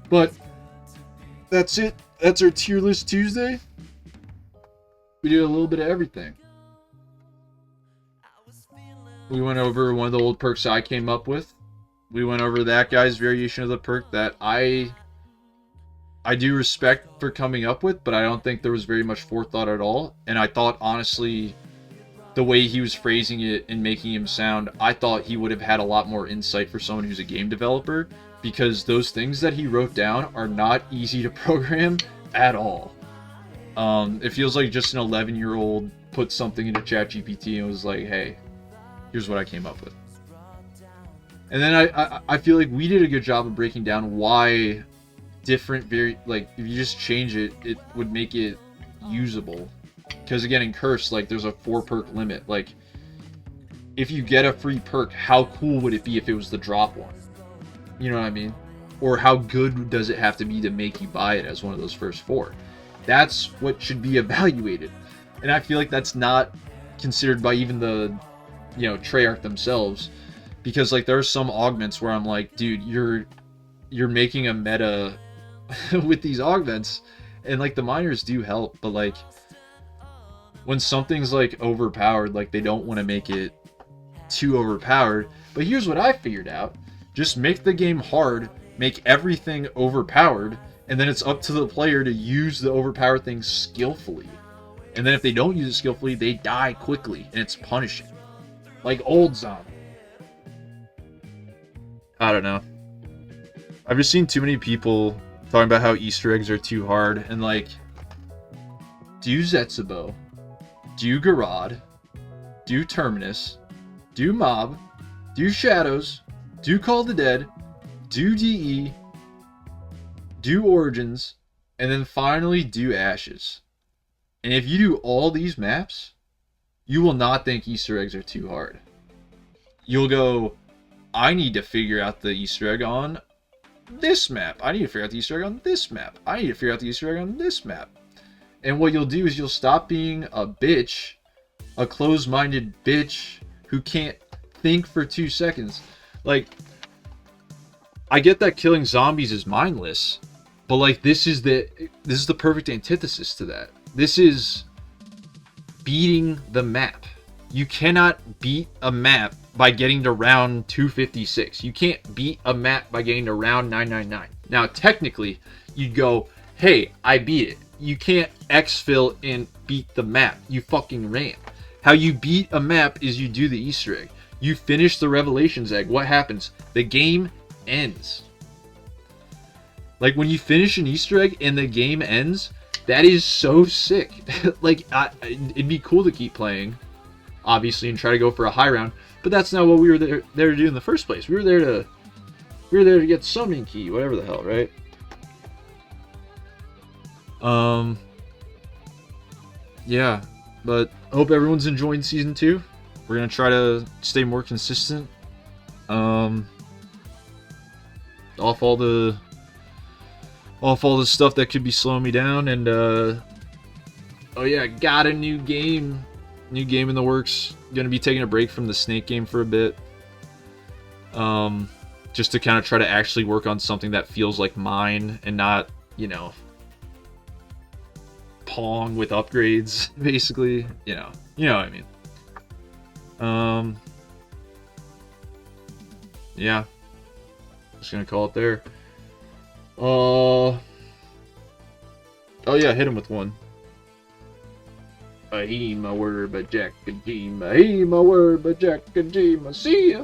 But that's it. That's our tier list Tuesday. We did a little bit of everything. We went over one of the old perks I came up with. We went over that guy's variation of the perk that I do respect for coming up with, but I don't think there was very much forethought at all. And I thought, honestly, the way he was phrasing it and making him sound, I thought he would have had a lot more insight for someone who's a game developer, because those things that he wrote down are not easy to program at all. It feels like just an 11-year-old put something into ChatGPT and was like, hey, here's what I came up with. And then I feel like we did a good job of breaking down why different, like, if you just change it, it would make it usable. Because again, in Curse, like, there's a 4 perk limit. Like, if you get a free perk, how cool would it be if it was the drop one? You know what I mean? Or how good does it have to be to make you buy it as one of those first 4? That's what should be evaluated. And I feel like that's not considered by even the, you know, Treyarch themselves. Because, like, there are some augments where I'm like, dude, you're making a meta with these augments. And, like, the minors do help, but, like, when something's, like, overpowered, like, they don't want to make it too overpowered. But here's what I figured out. Just make the game hard, make everything overpowered, and then it's up to the player to use the overpowered thing skillfully. And then if they don't use it skillfully, they die quickly, and it's punishing. Like old zombie. I don't know. I've just seen too many people talking about how Easter eggs are too hard, and like, do Zetsubo, do Garad, do Terminus, do Mob, do Shadows, do Call of the Dead, do DE, do Origins, and then finally do Ashes. And if you do all these maps, you will not think Easter eggs are too hard. You'll go, I need to figure out the Easter egg on this map. I need to figure out the Easter egg on this map. I need to figure out the Easter egg on this map. And what you'll do is you'll stop being a bitch a closed-minded bitch who can't think for 2 seconds. Like, I get that killing zombies is mindless, but like this is the perfect antithesis to that. This is beating the map. You cannot beat a map by getting to round 256. You can't beat a map by getting to round 999. Now, technically, you'd go, hey, I beat it. You can't exfil and beat the map. You fucking ran. How you beat a map is you do the Easter egg. You finish the Revelations egg. What happens? The game ends. Like, when you finish an Easter egg and the game ends, that is so sick. Like, it'd be cool to keep playing, obviously, and try to go for a high round, but that's not what we were there to do in the first place. We were there to get summoning key, whatever the hell, right? Yeah, but I hope everyone's enjoying season 2. We're gonna try to stay more consistent. Off all the stuff that could be slowing me down, and oh yeah, got a new game in the works. Gonna be taking a break from the Snake game for a bit, just to kind of try to actually work on something that feels like mine and not, you know, Pong with upgrades, basically. You know what I mean. Yeah, just gonna call it there. Oh yeah, hit him with one. I hear my word, but Jack and Jima. Hear my word, but Jack and Jima. See ya.